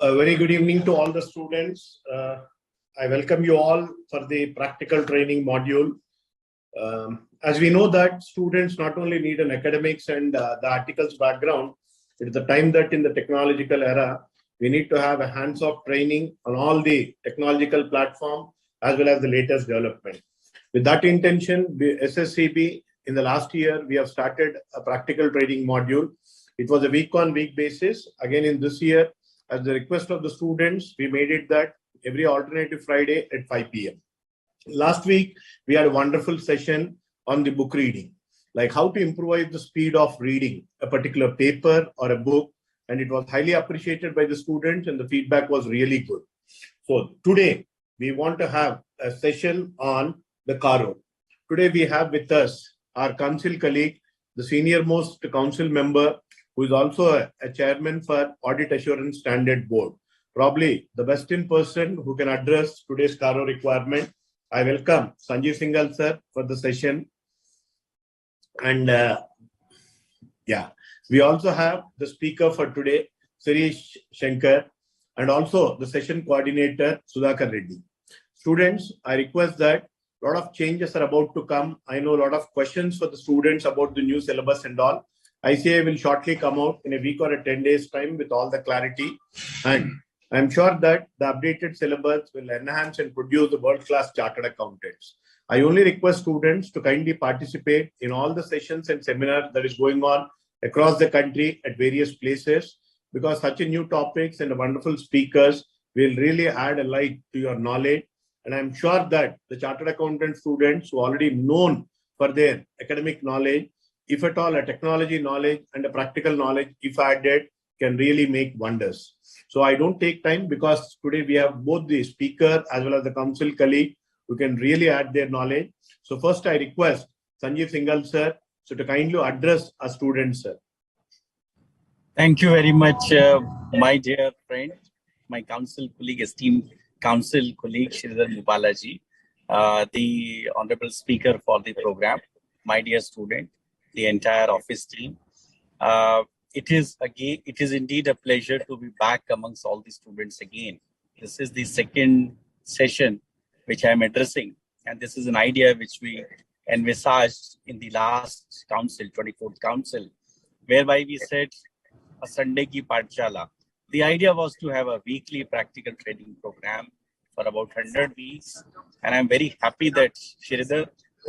A very good evening to all the students. I welcome you all for the practical training module. As we know that students not only need an academics and the articles background, it is the time that in the technological era, we need to have a hands-on training on all the technological platform as well as the latest development. With that intention, SSCB in the last year, we have started a practical training module. It was a week-on-week basis. Again, in this year, at the request of the students, we made it that every alternative Friday at 5 p.m. Last week, we had a wonderful session on the book reading, like how to improve the speed of reading a particular paper or a book. And it was highly appreciated by the students and the feedback was really good. So today, we want to have a session on the CARO. Today, we have with us our council colleague, the senior most council member, who is also a chairman for Audit Assurance Standard Board. Probably the best in person who can address today's CARO requirement. I welcome Sanjeev Singhal sir for the session. And we also have the speaker for today, Sirish Shankar, and also the session coordinator, Sudhakar Reddy. Students, I request that a lot of changes are about to come. I know a lot of questions for the students about the new syllabus and all. ICA will shortly come out in a week or a 10 days time with all the clarity. And I'm sure that the updated syllabus will enhance and produce the world-class chartered accountants. I only request students to kindly participate in all the sessions and seminars that is going on across the country at various places, because such a new topics and wonderful speakers will really add a light to your knowledge. And I'm sure that the chartered accountant students who are already known for their academic knowledge, if at all a technology knowledge and a practical knowledge, if added, can really make wonders. So I don't take time because today we have both the speaker as well as the council colleague who can really add their knowledge. So first I request Sanjeev Singhal sir to kindly address our students, sir. Thank you very much, my dear friend, my council colleague, esteemed council colleague, Sridhar Mubalaji, the honorable speaker for the program, my dear student, the entire office team. It is indeed a pleasure to be back amongst all the students again. This is the second session which I am addressing, and this is an idea which we envisaged in the last council, 24th council, whereby we said a Sunday ki Pathshala. The idea was to have a weekly practical training program for about 100 weeks, and I'm very happy that Sridhar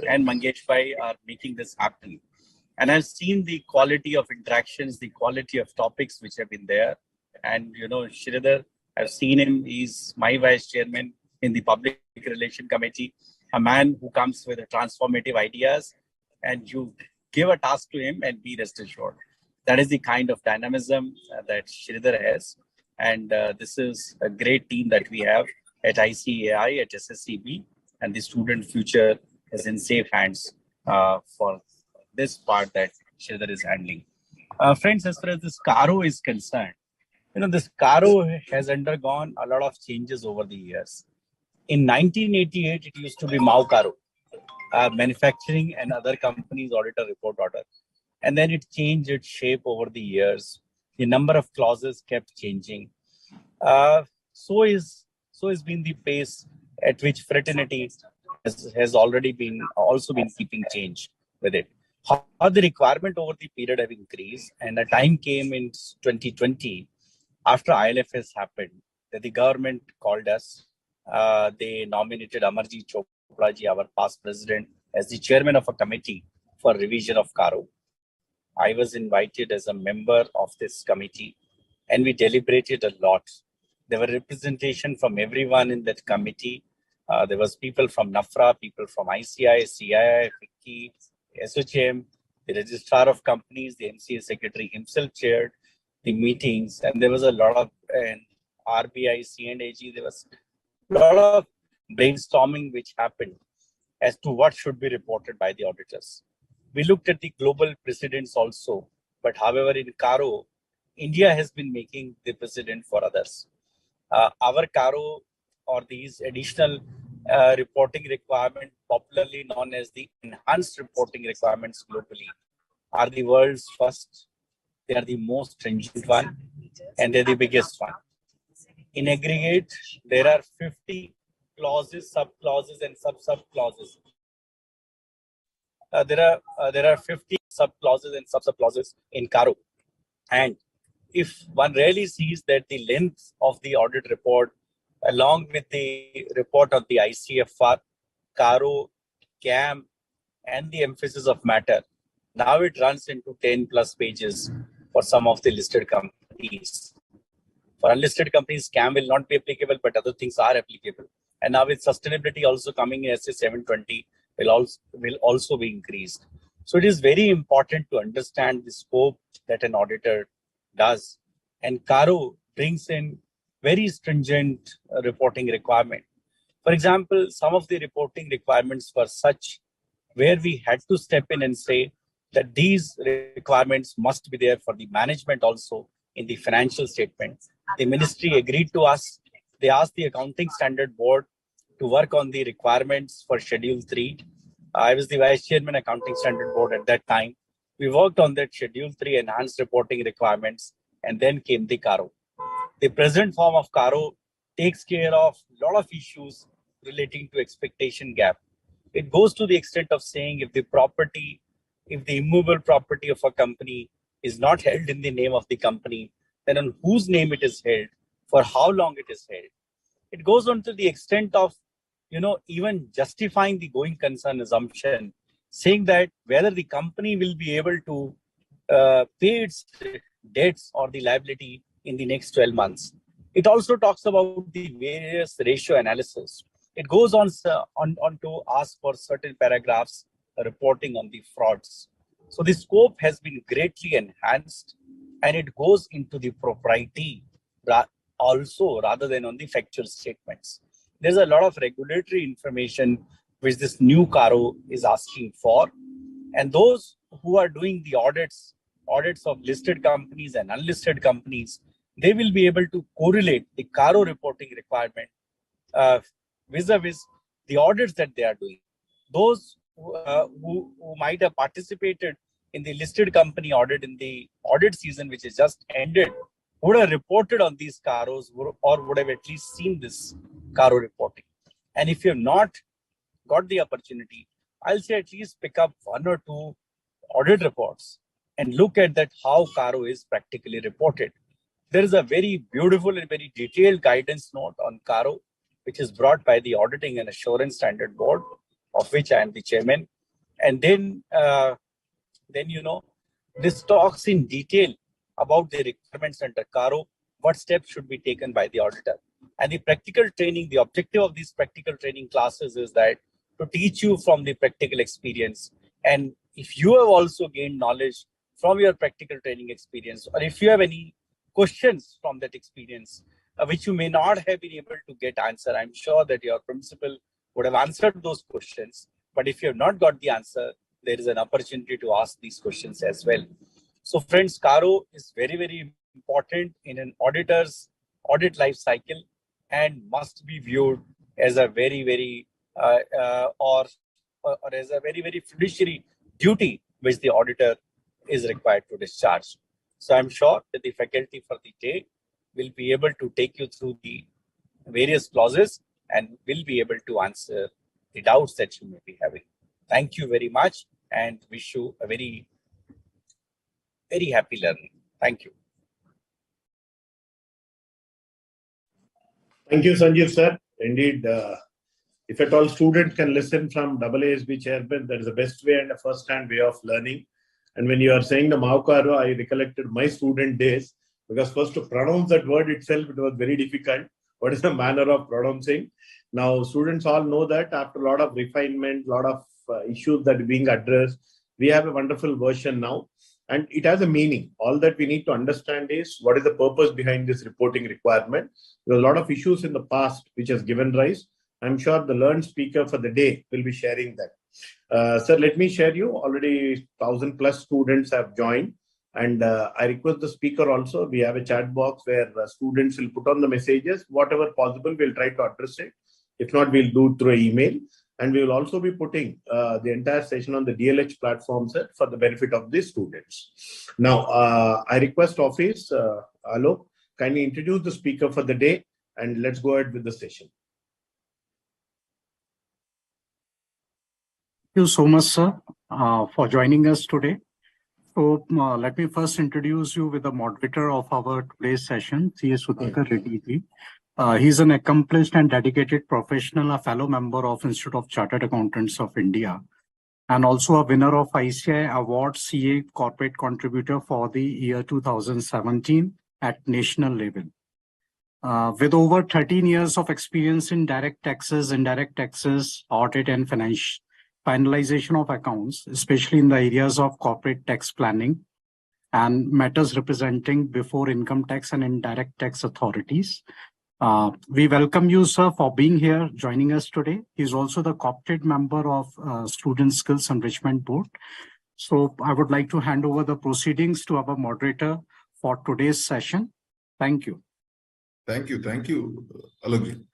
and Mangesh Bhai are making this happen. And I've seen the quality of interactions, the quality of topics which have been there. And, you know, Sridhar, I've seen him. He's my vice chairman in the Public Relation Committee, a man who comes with transformative ideas, and you give a task to him and be rest assured. That is the kind of dynamism that Sridhar has. And this is a great team that we have at ICAI, at SSCB, and the student future is in safe hands for this part that Sridhar is handling. Friends, as far as this CARO is concerned, you know, this CARO has undergone a lot of changes over the years. In 1988, it used to be MAU CARO, Manufacturing and Other Companies Auditor Report Order. And then it changed its shape over the years. The number of clauses kept changing. So is been the pace at which fraternity has also been keeping change with it. How the requirement over the period have increased, and a time came in 2020 after ILFS happened that the government called us. They nominated Amarjit Chopra ji, our past president, as the chairman of a committee for revision of CARO. I was invited as a member of this committee, and we deliberated a lot. There were representation from everyone in that committee. There was people from NAFRA, people from ICI, CII, FICCI, SHM, the registrar of companies, the MCA secretary himself chaired the meetings, and there was a lot of RBI, C&AG, there was a lot of brainstorming which happened as to what should be reported by the auditors. We looked at the global precedents also, but however in CARO, India has been making the precedent for others. Our CARO or these additional reporting requirement, popularly known as the enhanced reporting requirements globally, are the world's first. They are the most stringent one, and they're the biggest one. In aggregate, there are 50 clauses, sub-clauses, and sub-clauses. There are 50 sub-clauses and sub-clauses in CARO. And if one really sees that the length of the audit report, along with the report of the ICFR, CARO, CAM, and the emphasis of matter, now it runs into 10 plus pages for some of the listed companies. For unlisted companies, CAM will not be applicable, but other things are applicable. And now with sustainability also coming in SA 720 will also be increased. So it is very important to understand the scope that an auditor does. And CARO brings in very stringent reporting requirement. For example, some of the reporting requirements were such where we had to step in and say that these requirements must be there for the management also in the financial statements. The ministry agreed to us. They asked the Accounting Standard Board to work on the requirements for Schedule 3. I was the Vice Chairman Accounting Standard Board at that time. We worked on that Schedule 3 enhanced reporting requirements, and then came the CARO. The present form of CARO takes care of a lot of issues relating to expectation gap. It goes to the extent of saying if the immovable property of a company is not held in the name of the company, then on whose name it is held, for how long it is held. It goes on to the extent of, even justifying the going concern assumption, saying that whether the company will be able to pay its debts or the liability in the next 12 months. It also talks about the various ratio analysis. It goes on to ask for certain paragraphs reporting on the frauds. So the scope has been greatly enhanced, and it goes into the propriety also rather than on the factual statements. There's a lot of regulatory information which this new CARO is asking for, and those who are doing the audits of listed companies and unlisted companies, they will be able to correlate the CARO reporting requirement vis-a-vis the audits that they are doing. Those who might have participated in the listed company audit in the audit season which is just ended would have reported on these CAROs or would have at least seen this CARO reporting. And if you have not got the opportunity, I'll say at least pick up one or two audit reports and look at that how CARO is practically reported. There is a very beautiful and very detailed guidance note on CARO, which is brought by the Auditing and Assurance Standard Board, of which I am the chairman. And then this talks in detail about the requirements under CARO, what steps should be taken by the auditor. And the practical training, the objective of these practical training classes is that to teach you from the practical experience. And if you have also gained knowledge from your practical training experience, or if you have any questions from that experience, which you may not have been able to get answer, I'm sure that your principal would have answered those questions. But if you have not got the answer, there is an opportunity to ask these questions as well. So friends, CARO is very, very important in an auditor's audit life cycle and must be viewed as a very, very or as a very, very fiduciary duty which the auditor is required to discharge. So I'm sure that the faculty for the day will be able to take you through the various clauses and will be able to answer the doubts that you may be having. Thank you very much and wish you a very, very happy learning. Thank you. Thank you, Sanjeev sir. Indeed, if at all students can listen from AASB chairman, that is the best way and a first-hand way of learning. And when you are saying the CARO, I recollected my student days, because first to pronounce that word itself, it was very difficult. What is the manner of pronouncing? Now, students all know that after a lot of refinement, a lot of issues that are being addressed, we have a wonderful version now. And it has a meaning. All that we need to understand is what is the purpose behind this reporting requirement. There are a lot of issues in the past which has given rise. I'm sure the learned speaker for the day will be sharing that. Sir, let me share you. Already 1,000 plus students have joined. And I request the speaker also, we have a chat box where students will put on the messages. Whatever possible, we'll try to address it. If not, we'll do through email. And we will also be putting the entire session on the DLH platform, sir, for the benefit of the students. Now, I request office, Alok, kindly introduce the speaker for the day and let's go ahead with the session. Thank you so much, sir, for joining us today. So let me first introduce you with the moderator of our today's session, C.S. Sudhakar Reddy ji. He's an accomplished and dedicated professional, a fellow member of Institute of Chartered Accountants of India, and also a winner of ICI Award CA Corporate Contributor for the year 2017 at national level. With over 13 years of experience in direct taxes, indirect taxes, audit and finalization of accounts, especially in the areas of corporate tax planning and matters representing before income tax and indirect tax authorities. We welcome you, sir, for being here, joining us today. He's also the co-opted member of Student Skills Enrichment Board. So I would like to hand over the proceedings to our moderator for today's session. Thank you. Thank you, Alok.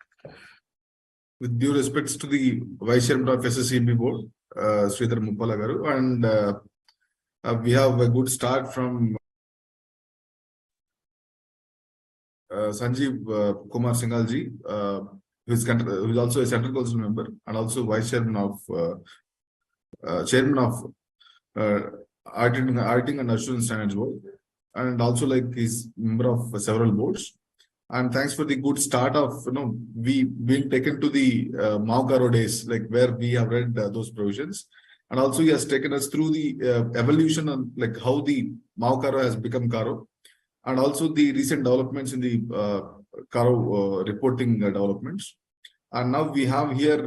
With due respects to the Vice Chairman of SSCB Board, Sridhar Muppala garu, and we have a good start from Sanjeev Kumar Singhal-ji, who is also a Central Council member and also Vice Chairman of Auditing and Assurance Standards Board, and also like he's member of several boards. And thanks for the good start of we being taken to the CARO days, like where we have read those provisions, and also he has taken us through the evolution and like how the CARO has become CARO, and also the recent developments in the CARO reporting developments. And now we have here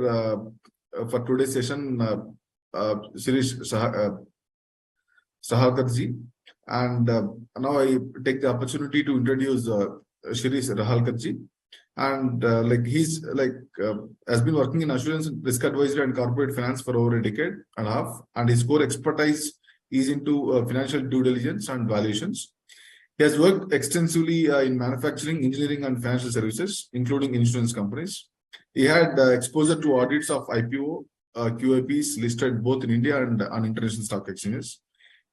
for today's session Shirish Sahalkarji, and now I take the opportunity to introduce Shirish Rahalkarji, and like he's has been working in assurance, risk advisory, and corporate finance for over a decade and a half, and his core expertise is into financial due diligence and valuations. He has worked extensively in manufacturing, engineering, and financial services, including insurance companies. He had exposure to audits of IPO, QIPs listed both in India and on international stock exchanges.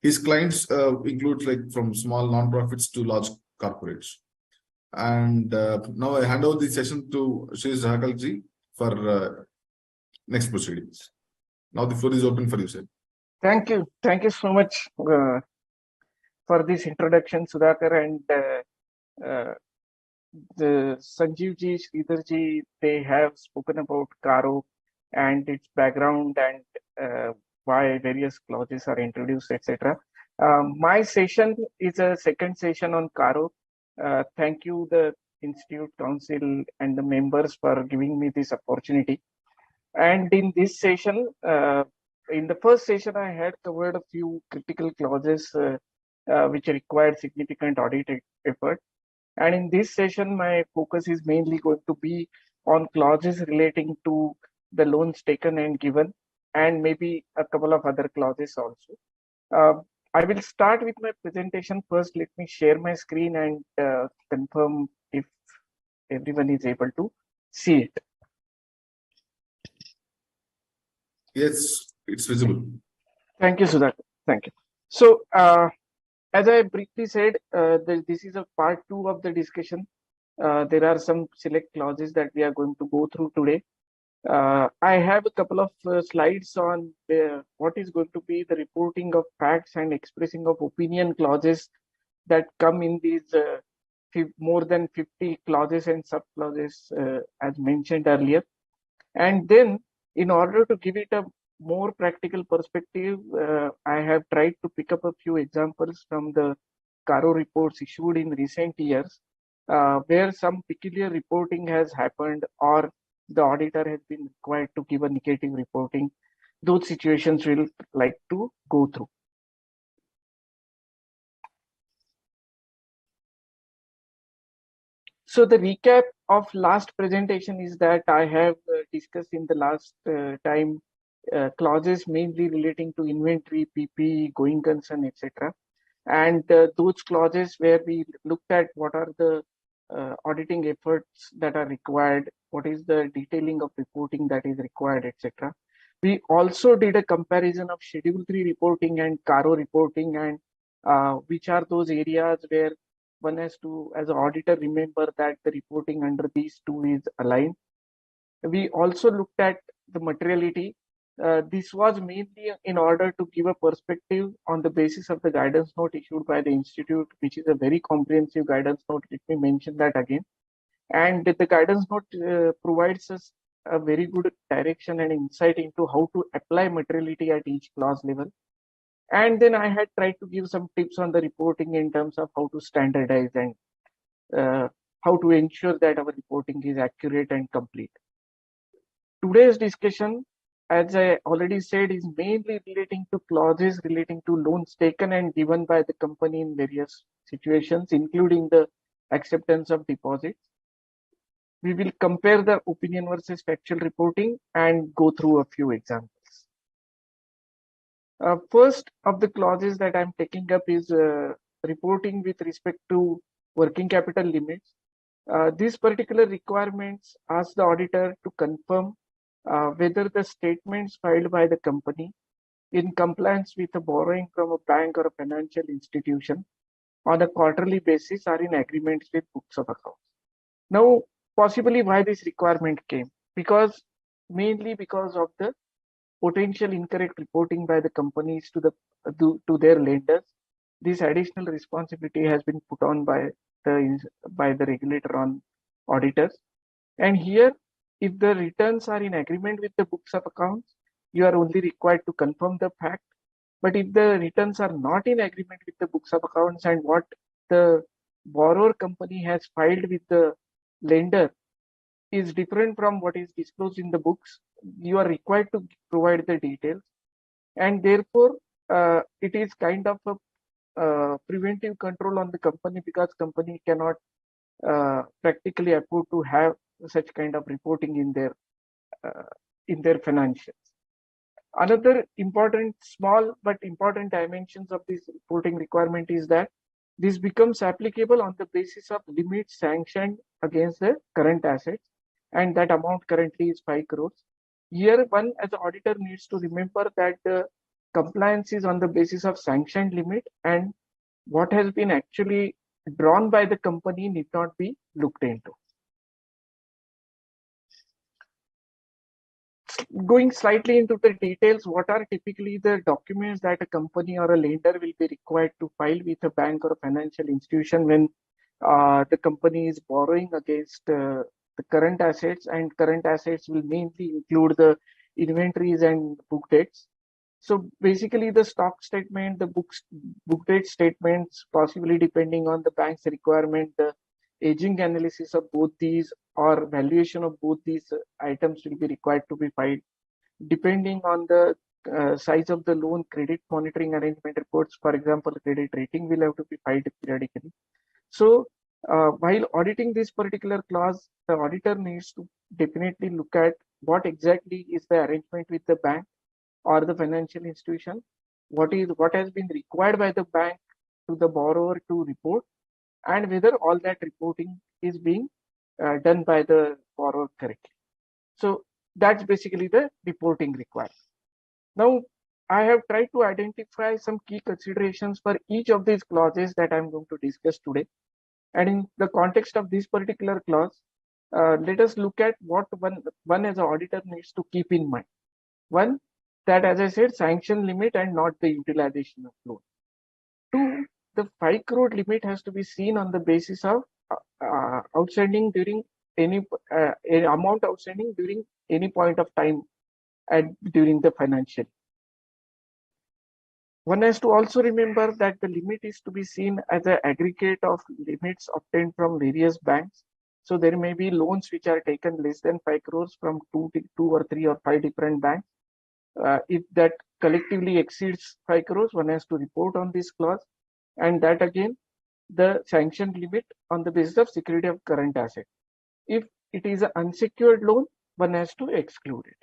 His clients include like from small non-profits to large corporates. And now I hand over the session to Shirish Rahalkarji for next proceedings. Now the floor is open for you, sir. Thank you so much for this introduction, Sudhakar, and the Sanjeev ji, Sridhar ji. They have spoken about CARO and its background and why various clauses are introduced, etc. My session is a second session on CARO. Thank you, the Institute Council and the members, for giving me this opportunity. And in this session, in the first session, I had covered a few critical clauses which required significant audit effort. And in this session, my focus is mainly going to be on clauses relating to the loans taken and given, and maybe a couple of other clauses also. I will start with my presentation first. Let me share my screen and confirm if everyone is able to see it. Yes, it's visible. Thank you, Sudhakar. Thank you. So, as I briefly said, this is a part 2 of the discussion. There are some select clauses that we are going to go through today. I have a couple of slides on what is going to be the reporting of facts and expressing of opinion clauses that come in these more than 50 clauses and sub clauses as mentioned earlier. And then in order to give it a more practical perspective, I have tried to pick up a few examples from the CARO reports issued in recent years where some peculiar reporting has happened or the auditor has been required to give a negative reporting. Those situations we'll like to go through. So the recap of last presentation is that I have discussed in the last time clauses mainly relating to inventory, PP, going concern, etc. And those clauses where we looked at what are the auditing efforts that are required, what is the detailing of reporting that is required, etc. We also did a comparison of Schedule 3 reporting and CARO reporting, and which are those areas where one has to, as an auditor, remember that the reporting under these two is aligned. We also looked at the materiality. This was mainly in order to give a perspective on the basis of the guidance note issued by the institute, which is a very comprehensive guidance note. Let me mention that again. And the guidance note provides us a very good direction and insight into how to apply materiality at each clause level. And then I had tried to give some tips on the reporting in terms of how to standardize and how to ensure that our reporting is accurate and complete. Today's discussion, as I already said, is mainly relating to clauses relating to loans taken and given by the company in various situations, including the acceptance of deposits. We will compare the opinion versus factual reporting and go through a few examples. First of the clauses that I'm taking up is reporting with respect to working capital limits. These particular requirements ask the auditor to confirm whether the statements filed by the company in compliance with a borrowing from a bank or a financial institution on a quarterly basis are in agreement with books of accounts. Now, possibly why this requirement came? Mainly because of the potential incorrect reporting by the companies to their lenders. This additional responsibility has been put on by the regulator on auditors. And here, if the returns are in agreement with the books of accounts, you are only required to confirm the fact. But if the returns are not in agreement with the books of accounts and what the borrower company has filed with the lender is different from what is disclosed in the books, you are required to provide the details. And therefore, it is kind of a preventive control on the company, because company cannot practically afford to have such kind of reporting in their financials. Another important, small but important dimensions of this reporting requirement is that this becomes applicable on the basis of limits sanctioned against the current assets, and that amount currently is 5 crores. Here, one as an auditor needs to remember that the compliance is on the basis of sanctioned limit, and what has been actually drawn by the company need not be looked into. Going slightly into the details, what are typically the documents that a company or a lender will be required to file with a bank or a financial institution when the company is borrowing against the current assets, and current assets will mainly include the inventories and book dates. So basically the stock statement, the book date statements, possibly depending on the bank's requirement, the aging analysis of both these or valuation of both these items will be required to be filed. Depending on the size of the loan, credit monitoring arrangement reports, for example, credit rating will have to be filed periodically. So while auditing this particular clause, the auditor needs to definitely look at what exactly is the arrangement with the bank or the financial institution, what has been required by the bank to the borrower to report, and whether all that reporting is being done by the borrower correctly. So that's basically the reporting required. Now, I have tried to identify some key considerations for each of these clauses that I'm going to discuss today. And in the context of this particular clause, let us look at what one as an auditor needs to keep in mind. One, that as I said, sanction limit and not the utilization of loan. Two, the 5 crore limit has to be seen on the basis of outstanding during any amount outstanding during any point of time during the financial. One has to also remember that the limit is to be seen as an aggregate of limits obtained from various banks. So there may be loans which are taken less than 5 crores from two or three or five different banks. If that collectively exceeds 5 crores, one has to report on this clause, and that again the sanctioned limit on the basis of security of current asset. If it is an unsecured loan, one has to exclude it.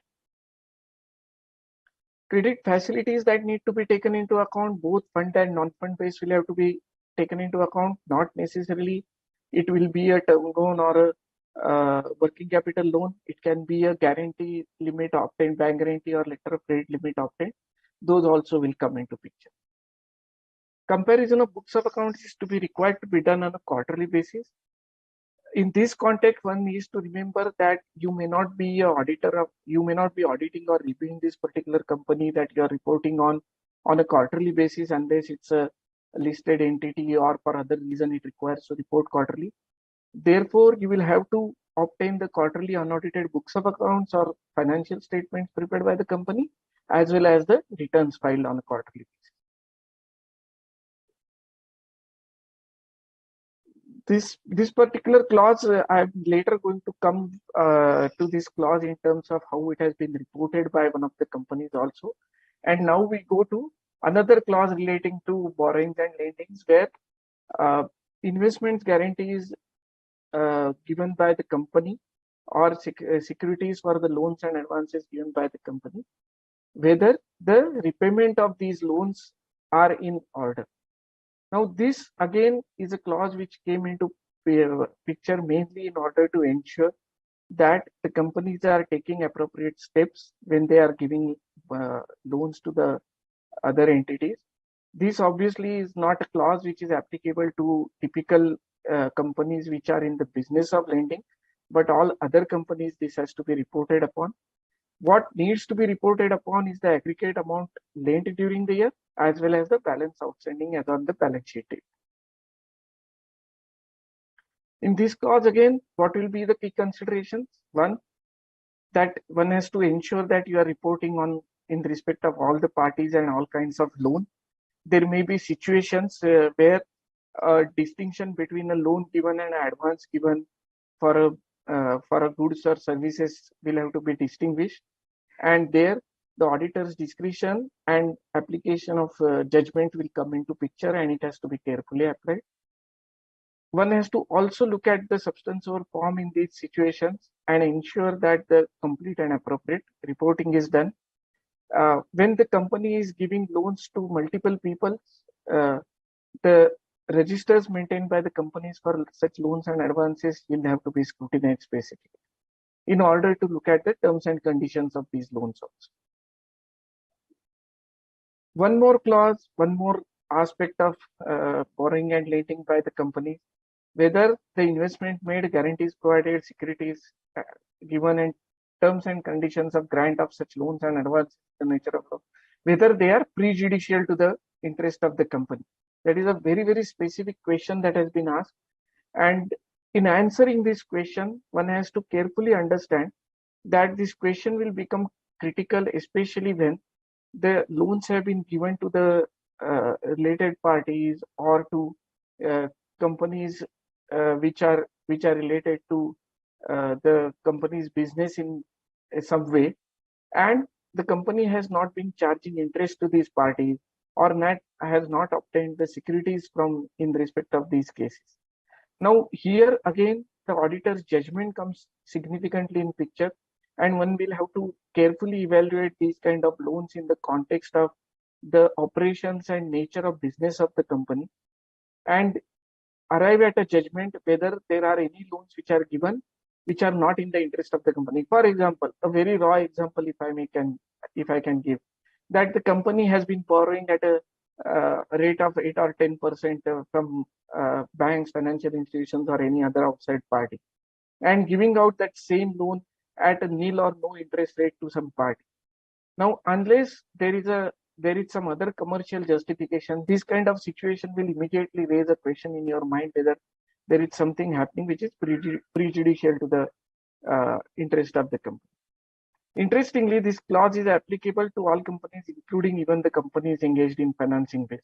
Credit facilities that need to be taken into account, both fund and non-fund based, will have to be taken into account. Not necessarily it will be a term loan or a working capital loan. It can be a guarantee limit obtained, bank guarantee or letter of credit limit obtained. Those also will come into picture. comparison of books of accounts is to be required to be done on a quarterly basis. In this context, one needs to remember that you may not be an auditor of, you may not be auditing or reviewing this particular company that you are reporting on a quarterly basis, unless it's a listed entity or for other reason it requires to report quarterly. Therefore, you will have to obtain the quarterly unaudited books of accounts or financial statements prepared by the company, as well as the returns filed on a quarterly basis. This particular clause, I'm later going to come to this clause in terms of how it has been reported by one of the companies also. And now we go to another clause relating to borrowings and lendings, where investment guarantees given by the company or securities for the loans and advances given by the company, whether the repayment of these loans are in order. Now, this again is a clause which came into picture mainly in order to ensure that the companies are taking appropriate steps when they are giving loans to the other entities. This obviously is not a clause which is applicable to typical companies which are in the business of lending, but all other companies this has to be reported upon. What needs to be reported upon is the aggregate amount lent during the year, as well as the balance outstanding as on the balance sheet date. In this clause again, what will be the key considerations? One, that one has to ensure that you are reporting on in respect of all the parties and all kinds of loan. There may be situations where a distinction between a loan given and an advance given for a goods or services will have to be distinguished, and there the auditor's discretion and application of judgment will come into picture, and it has to be carefully applied. One has to also look at the substance over form in these situations and ensure that the complete and appropriate reporting is done. When the company is giving loans to multiple people, the registers maintained by the companies for such loans and advances will have to be scrutinized specifically in order to look at the terms and conditions of these loans also. One more clause, one more aspect of borrowing and lending by the company, whether the investment made, guarantees provided, securities given, and terms and conditions of grant of such loans and advances, the nature of loan, whether they are prejudicial to the interest of the company. That is a very, very specific question that has been asked. And in answering this question, one has to carefully understand that this question will become critical, especially when the loans have been given to the related parties or to companies which are related to the company's business in some way, and the company has not been charging interest to these parties, or has not obtained the securities from in respect of these cases. Now here again the auditor's judgment comes significantly in picture, and one will have to carefully evaluate these kind of loans in the context of the operations and nature of business of the company, and arrive at a judgment whether there are any loans which are given which are not in the interest of the company. For example, a very raw example, if I can give, that the company has been borrowing at a rate of 8 or 10% from banks, financial institutions, or any other outside party, and giving out that same loan at a nil or no interest rate to some party. Now, unless there is some other commercial justification, this kind of situation will immediately raise a question in your mind whether there is something happening which is prejudicial to the interest of the company. Interestingly, this clause is applicable to all companies, including even the companies engaged in financing business.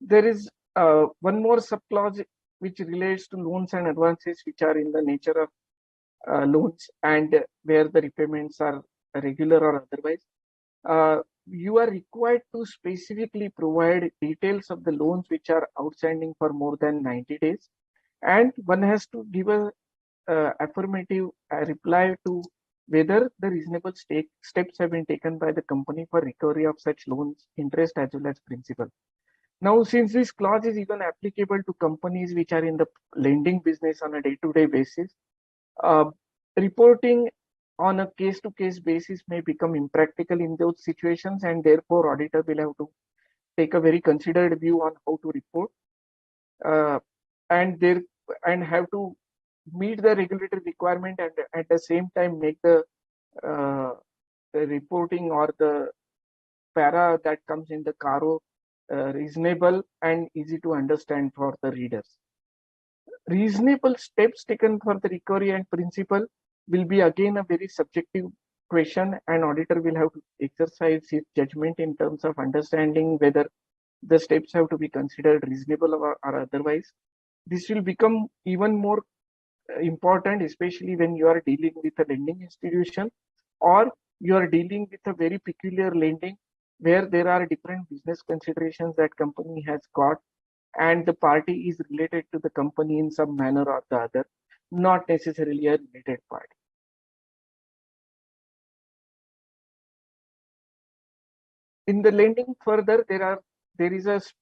There is one more subclause which relates to loans and advances which are in the nature of loans and where the repayments are regular or otherwise. You are required to specifically provide details of the loans which are outstanding for more than 90 days, and one has to give a affirmative reply to whether the reasonable steps have been taken by the company for recovery of such loans, interest as well as principal. Now, since this clause is even applicable to companies which are in the lending business on a day-to-day basis, reporting on a case-to-case basis may become impractical in those situations, and therefore auditor will have to take a very considered view on how to report, and have to meet the regulatory requirement and at the same time make the reporting or the para that comes in the CARO reasonable and easy to understand for the readers. Reasonable steps taken for the recovery and principal will be again a very subjective question, and auditor will have to exercise his judgment in terms of understanding whether the steps have to be considered reasonable or otherwise. This will become even more important, especially when you are dealing with a lending institution or you are dealing with a very peculiar lending where there are different business considerations that company has got, and the party is related to the company in some manner or the other, not necessarily a related party. In the lending further, there is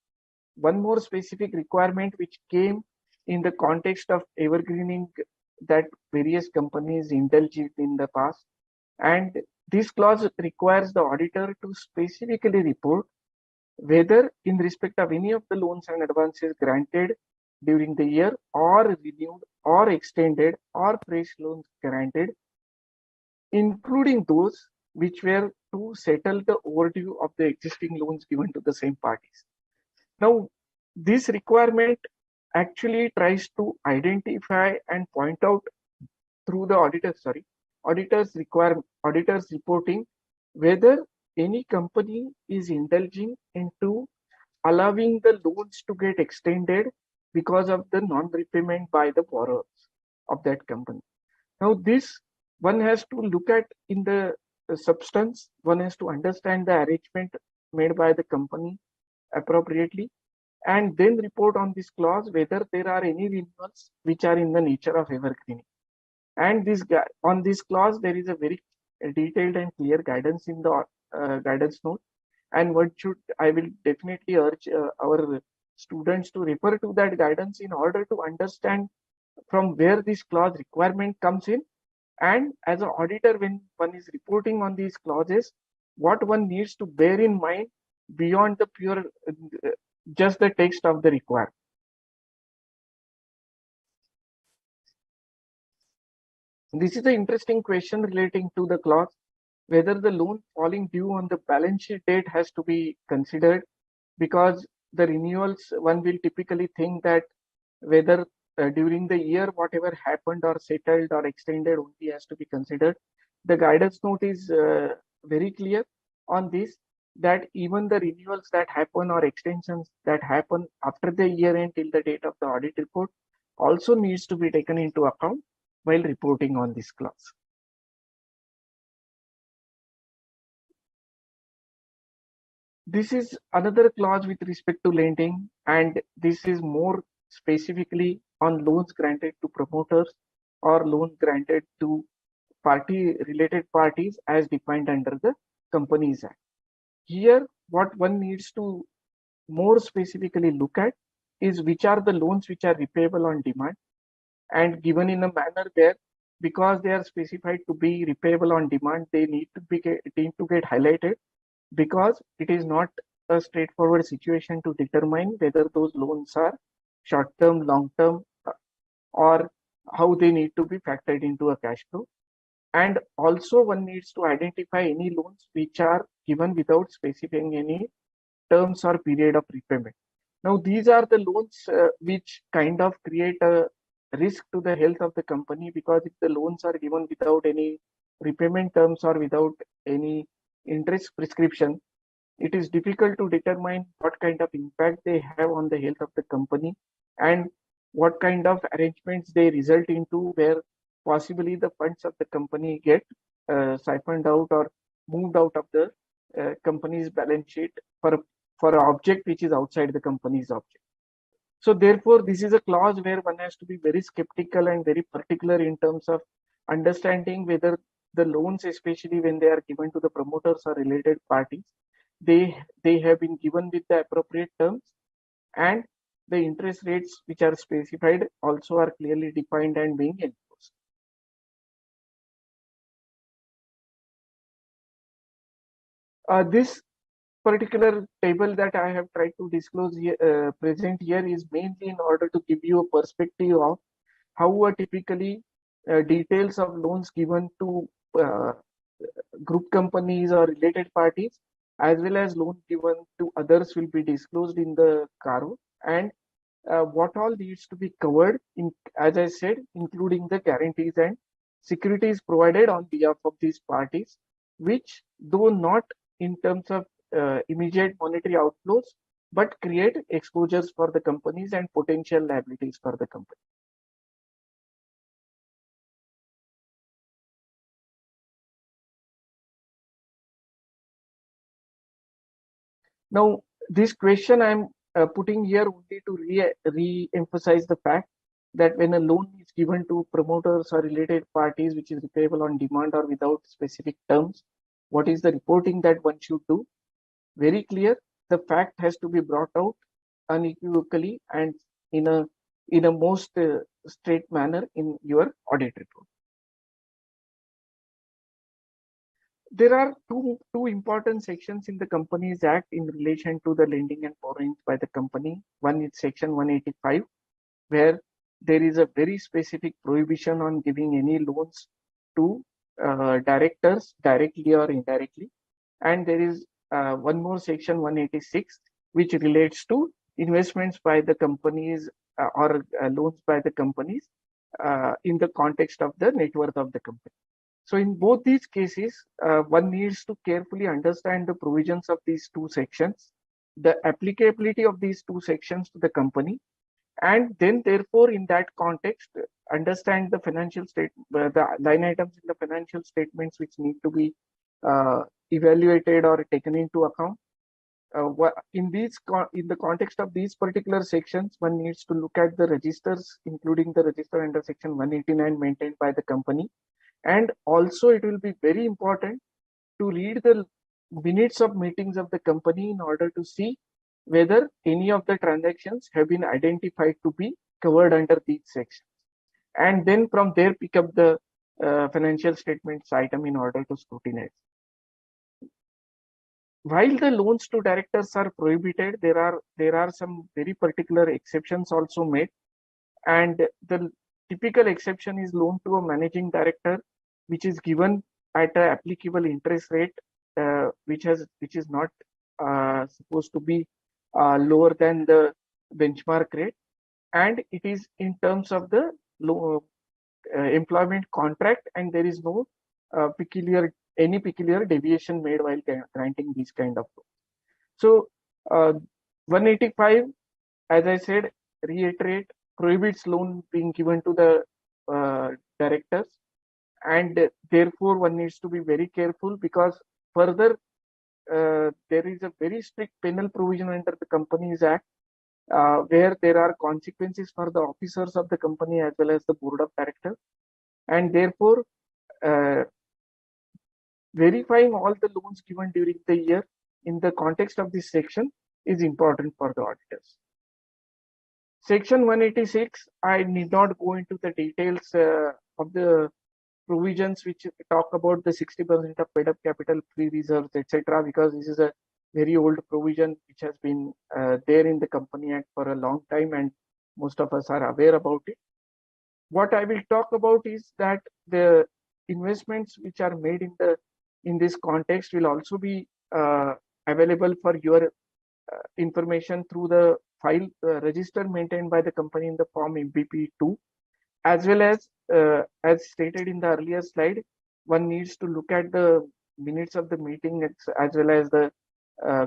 one more specific requirement which came in the context of evergreening that various companies indulged in the past, and this clause requires the auditor to specifically report whether in respect of any of the loans and advances granted during the year or renewed or extended or fresh loans granted, including those which were to settle the overdue of the existing loans given to the same parties. Now, this requirement actually tries to identify and point out through the auditors reporting whether any company is indulging into allowing the loans to get extended because of the non-repayment by the borrowers of that company. Now, this one has to look at in the substance, one has to understand the arrangement made by the company appropriately, and then report on this clause whether there are any renewals which are in the nature of evergreening. And on this clause, there is a very detailed and clear guidance in the guidance note, and I will definitely urge our students to refer to that guidance in order to understand from where this clause requirement comes in, and as an auditor, when one is reporting on these clauses, what one needs to bear in mind beyond the pure just the text of the requirement. This is an interesting question relating to the clause whether the loan falling due on the balance sheet date has to be considered, because the renewals, one will typically think that whether during the year whatever happened or settled or extended only has to be considered. The guidance note is very clear on this, that even the renewals that happen or extensions that happen after the year end till the date of the audit report also needs to be taken into account while reporting on this clause. This is another clause with respect to lending, and this is more specifically on loans granted to promoters or loans granted to related parties as defined under the Companies Act. Here, what one needs to more specifically look at is which are the loans which are repayable on demand and given in a manner where, because they are specified to be repayable on demand, they need to get highlighted, because it is not a straightforward situation to determine whether those loans are short-term, long-term, or how they need to be factored into a cash flow. And also one needs to identify any loans which are given without specifying any terms or period of repayment. Now, these are the loans which kind of create a risk to the health of the company, because if the loans are given without any repayment terms or without any interest prescription, it is difficult to determine what kind of impact they have on the health of the company and what kind of arrangements they result into, where possibly the funds of the company get siphoned out or moved out of the company's balance sheet for an object which is outside the company's object. So therefore, this is a clause where one has to be very skeptical and very particular in terms of understanding whether the loans, especially when they are given to the promoters or related parties, they have been given with the appropriate terms, and the interest rates which are specified also are clearly defined and being enforced. This particular table that I have tried to disclose here, present here is mainly in order to give you a perspective of how typically details of loans given to group companies or related parties, as well as loan given to others, will be disclosed in the CARO, and what all needs to be covered in, as I said, including the guarantees and securities provided on behalf of these parties, which though not in terms of immediate monetary outflows, but create exposures for the companies and potential liabilities for the company. Now, this question I'm putting here only to re-emphasize the fact that when a loan is given to promoters or related parties, which is repayable on demand or without specific terms, what is the reporting that one should do? Very clear. The fact has to be brought out unequivocally and in a most straight manner in your audit report. There are two important sections in the Companies Act in relation to the lending and borrowings by the company. One is Section 185, where there is a very specific prohibition on giving any loans to directors directly or indirectly. And there is one more Section 186, which relates to investments by the companies or loans by the companies in the context of the net worth of the company. So in both these cases, one needs to carefully understand the provisions of these two sections, the applicability of these two sections to the company, and then therefore in that context, understand the financial the line items in the financial statements which need to be evaluated or taken into account. In the context of these particular sections, one needs to look at the registers, including the register under Section 189 maintained by the company. And also it will be very important to read the minutes of meetings of the company in order to see whether any of the transactions have been identified to be covered under these sections. And then from there pick up the financial statements item in order to scrutinize. While the loans to directors are prohibited, there are some very particular exceptions also made. And the typical exception is loan to a managing director, which is given at an applicable interest rate, which is not supposed to be lower than the benchmark rate, and it is in terms of the employment contract, and there is no any peculiar deviation made while granting these kind of loans. So 185, as I said, reiterate, prohibits loan being given to the directors, and therefore one needs to be very careful, because further there is a very strict penal provision under the Companies Act where there are consequences for the officers of the company as well as the board of directors, and therefore verifying all the loans given during the year in the context of this section is important for the auditors. Section 186, I need not go into the details of the provisions which talk about the 60% of paid up capital, free reserves, etc., because this is a very old provision which has been there in the Company Act for a long time, and most of us are aware about it. What I will talk about is that the investments which are made in this context will also be available for your information through the file register maintained by the company in the form MBP2, as well as stated in the earlier slide, one needs to look at the minutes of the meeting as well as the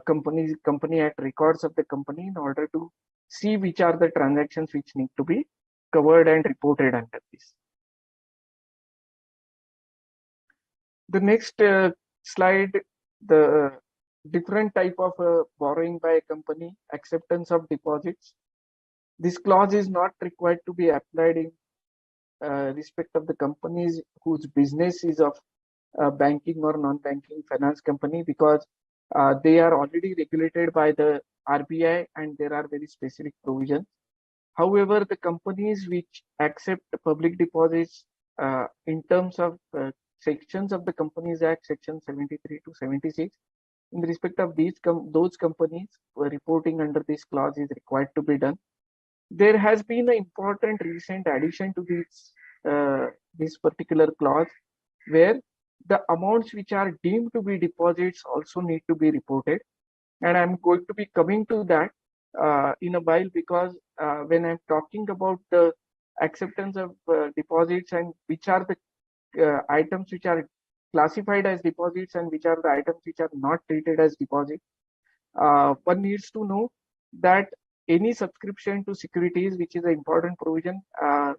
Company Act records of the company in order to see which are the transactions which need to be covered and reported under this. The next slide, the different type of borrowing by a company, acceptance of deposits. This clause is not required to be applied in respect of the companies whose business is of banking or non-banking finance company, because they are already regulated by the RBI and there are very specific provisions. However, the companies which accept public deposits in terms of sections of the Companies Act, section 73 to 76, in respect of those companies reporting under this clause is required to be done. There has been an important recent addition to this particular clause, where the amounts which are deemed to be deposits also need to be reported. And I'm going to be coming to that in a while, because when I'm talking about the acceptance of deposits and which are the items which are classified as deposits and which are the items which are not treated as deposits, one needs to know that any subscription to securities, which is an important provision,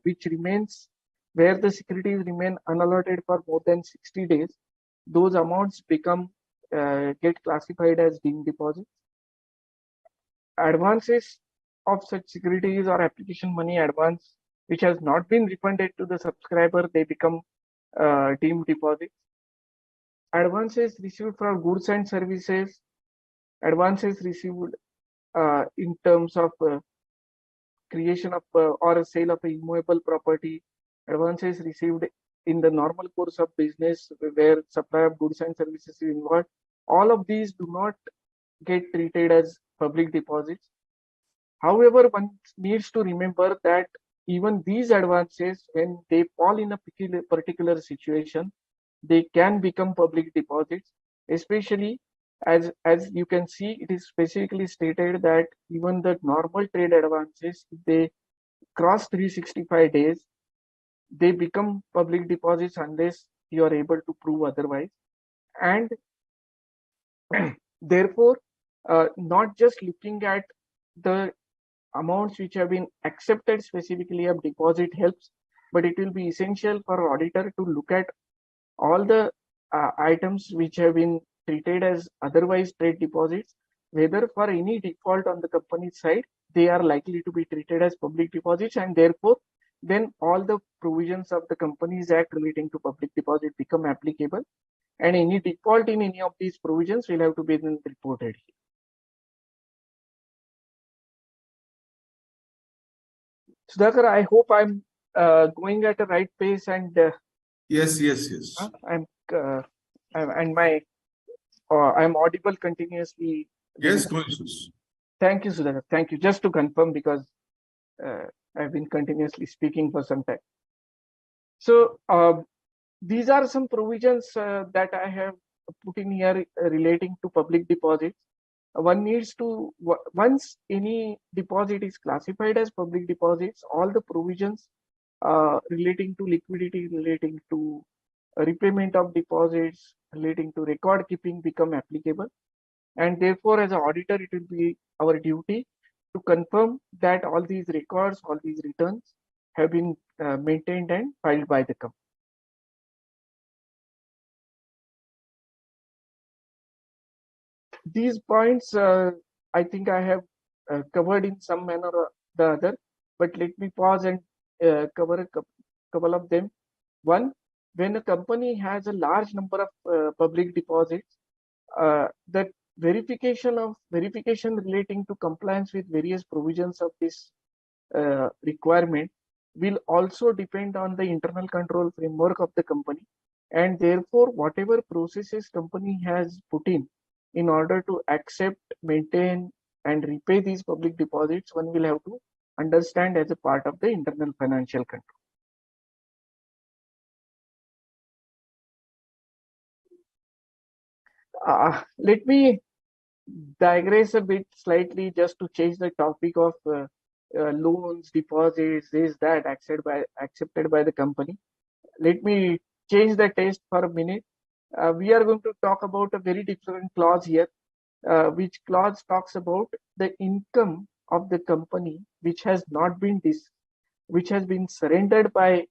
which remains where the securities remain unallotted for more than 60 days, those amounts become get classified as deemed deposits. Advances of such securities or application money advance which has not been refunded to the subscriber, they become deemed deposits. Advances received for goods and services, advances received in terms of creation of or a sale of a immovable property, advances received in the normal course of business where supply of goods and services is involved, all of these do not get treated as public deposits. However, one needs to remember that even these advances, when they fall in a particular situation, they can become public deposits, especially as you can see, it is specifically stated that even the normal trade advances, if they cross 365 days, they become public deposits unless you are able to prove otherwise. And therefore, not just looking at the amounts which have been accepted specifically of deposit helps, but it will be essential for auditor to look at all the items which have been treated as otherwise trade deposits, whether for any default on the company's side, they are likely to be treated as public deposits, and therefore then all the provisions of the Companies Act relating to public deposit become applicable, and any default in any of these provisions will have to be then reported here. Sudhakar, I hope I'm going at the right pace, and Yes. I'm audible continuously. Yes, no issues. Thank you, Sudhakar. Thank you. Just to confirm, because I've been continuously speaking for some time. So these are some provisions that I have put in here relating to public deposits. One needs to, once any deposit is classified as public deposits, all the provisions relating to liquidity, relating to repayment of deposits, relating to record keeping become applicable. And therefore, as an auditor, it will be our duty to confirm that all these records, all these returns have been maintained and filed by the company. These points, I think I have covered in some manner or the other, but let me pause and cover a couple of them. One, when a company has a large number of public deposits, that verification relating to compliance with various provisions of this requirement will also depend on the internal control framework of the company, and therefore whatever processes company has put in order to accept, maintain and repay these public deposits, one will have to understand as a part of the internal financial control. Let me digress a bit slightly just to change the topic of loans, deposits, this, that accepted by the company. Let me change the taste for a minute. We are going to talk about a very different clause here, which clause talks about the income of the company which has not been which has been surrendered by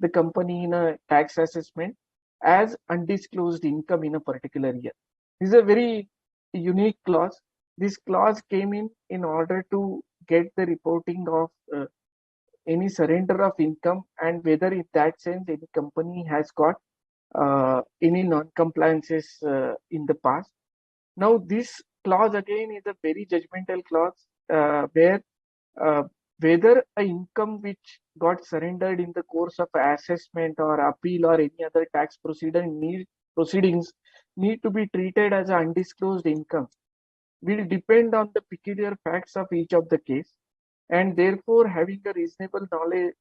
the company in a tax assessment as undisclosed income in a particular year. This is a very unique clause. This clause came in order to get the reporting of any surrender of income, and whether in that sense any company has got any non-compliances in the past. Now this clause again is a very judgmental clause, where whether a income which got surrendered in the course of assessment or appeal or any other tax proceedings need to be treated as undisclosed income will depend on the peculiar facts of each of the case, and therefore having a reasonable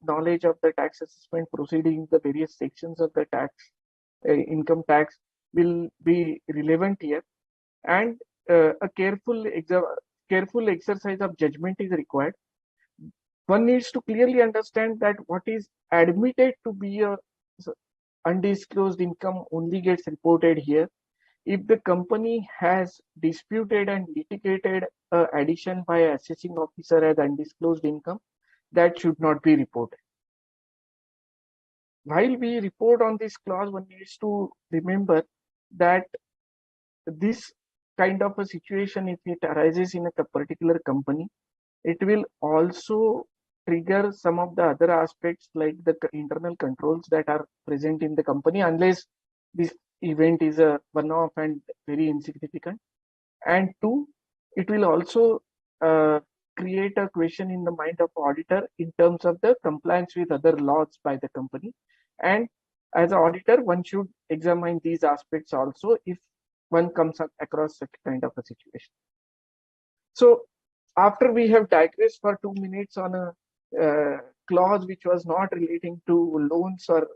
knowledge of the tax assessment proceedings, the various sections of the tax, income tax will be relevant here, and a careful exercise of judgment is required. One needs to clearly understand that what is admitted to be a undisclosed income only gets reported here if the company has disputed and litigated addition by an assessing officer as undisclosed income. That should not be reported. While we report on this clause, one needs to remember that this kind of a situation, if it arises in a particular company, it will also trigger some of the other aspects like the internal controls that are present in the company, unless this event is a one-off and very insignificant. And two, it will also create a question in the mind of auditor in terms of the compliance with other laws by the company. And as an auditor, one should examine these aspects also if one comes across such kind of a situation. So after we have digressed for 2 minutes on a clause which was not relating to loans or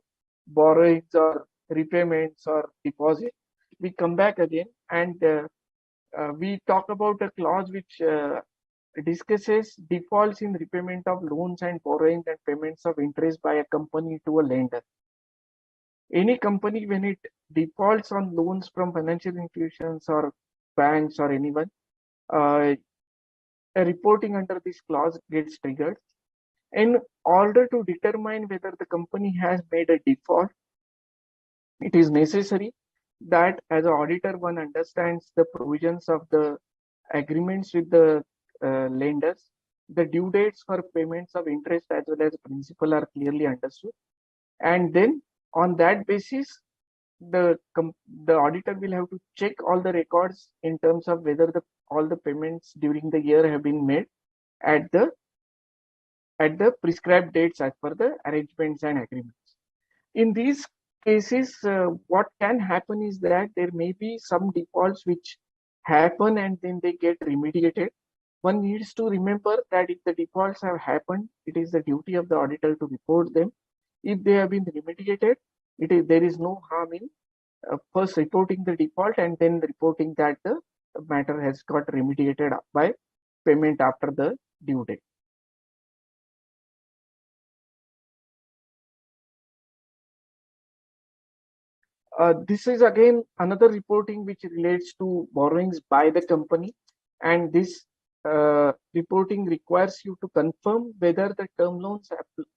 borrowings or repayments or deposit, we come back again and we talk about a clause which discusses defaults in repayment of loans and borrowings and payments of interest by a company to a lender. Any company, when it defaults on loans from financial institutions or banks or anyone, a reporting under this clause gets triggered. In order to determine whether the company has made a default, it is necessary that as an auditor, one understands the provisions of the agreements with the lenders. The due dates for payments of interest as well as principal are clearly understood. And then on that basis, the auditor will have to check all the records in terms of whether all the payments during the year have been made at the prescribed dates as per the arrangements and agreements. In these cases, what can happen is that there may be some defaults which happen and then they get remediated. One needs to remember that if the defaults have happened, it is the duty of the auditor to report them. If they have been remediated, there is no harm in first reporting the default and then reporting that the matter has got remediated by payment after the due date. This is again another reporting which relates to borrowings by the company, and this reporting requires you to confirm whether the term loans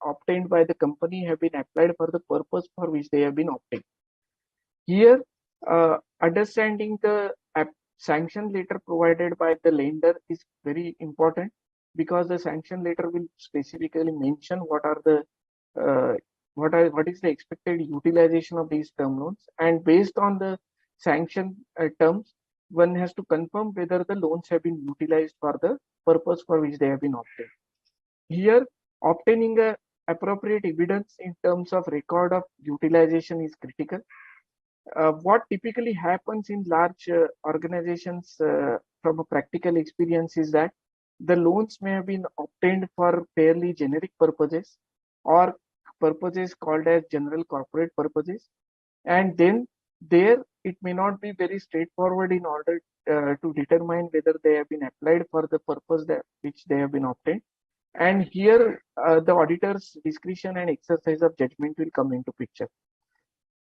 obtained by the company have been applied for the purpose for which they have been obtained. Here, understanding the sanction letter provided by the lender is very important, because the sanction letter will specifically mention what is the expected utilization of these term loans, and based on the sanction terms, one has to confirm whether the loans have been utilized for the purpose for which they have been obtained. Here, obtaining a appropriate evidence in terms of record of utilization is critical. What typically happens in large organizations from a practical experience is that the loans may have been obtained for fairly generic purposes or purposes called as general corporate purposes, and then there it may not be very straightforward in order to determine whether they have been applied for the purpose which they have been obtained. And here the auditor's discretion and exercise of judgment will come into picture.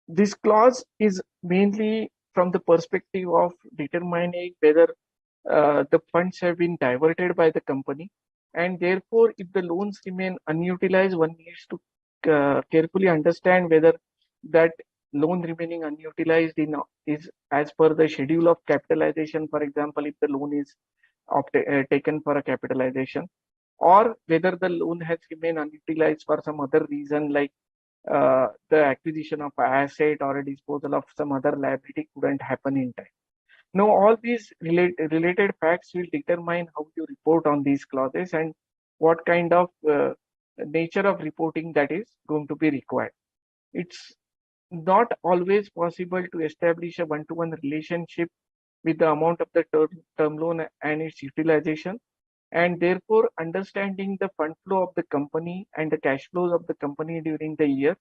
This clause is mainly from the perspective of determining whether the funds have been diverted by the company, and therefore if the loans remain unutilized, one needs to carefully understand whether that loan remaining unutilized is as per the schedule of capitalization. For example, if the loan is taken for a capitalization, or whether the loan has remained unutilized for some other reason, like the acquisition of an asset or a disposal of some other liability couldn't happen in time. Now, all these related facts will determine how you report on these clauses and what kind of nature of reporting that is going to be required. It's not always possible to establish a one-to-one relationship with the amount of the term loan and its utilization. And therefore, understanding the fund flow of the company and the cash flows of the company during the year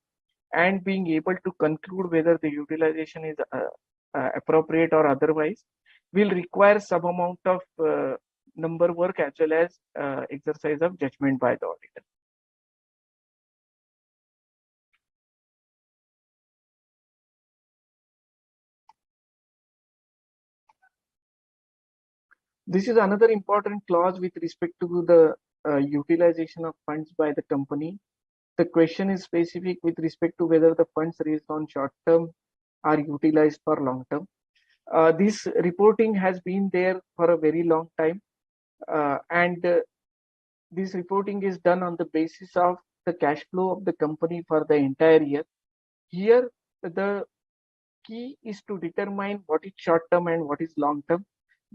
and being able to conclude whether the utilization is appropriate or otherwise will require some amount of number work as well as exercise of judgment by the auditor. This is another important clause with respect to the utilization of funds by the company. The question is specific with respect to whether the funds raised on short term are utilized for long term. This reporting has been there for a very long time, and this reporting is done on the basis of the cash flow of the company for the entire year. Here, the key is to determine what is short term and what is long term.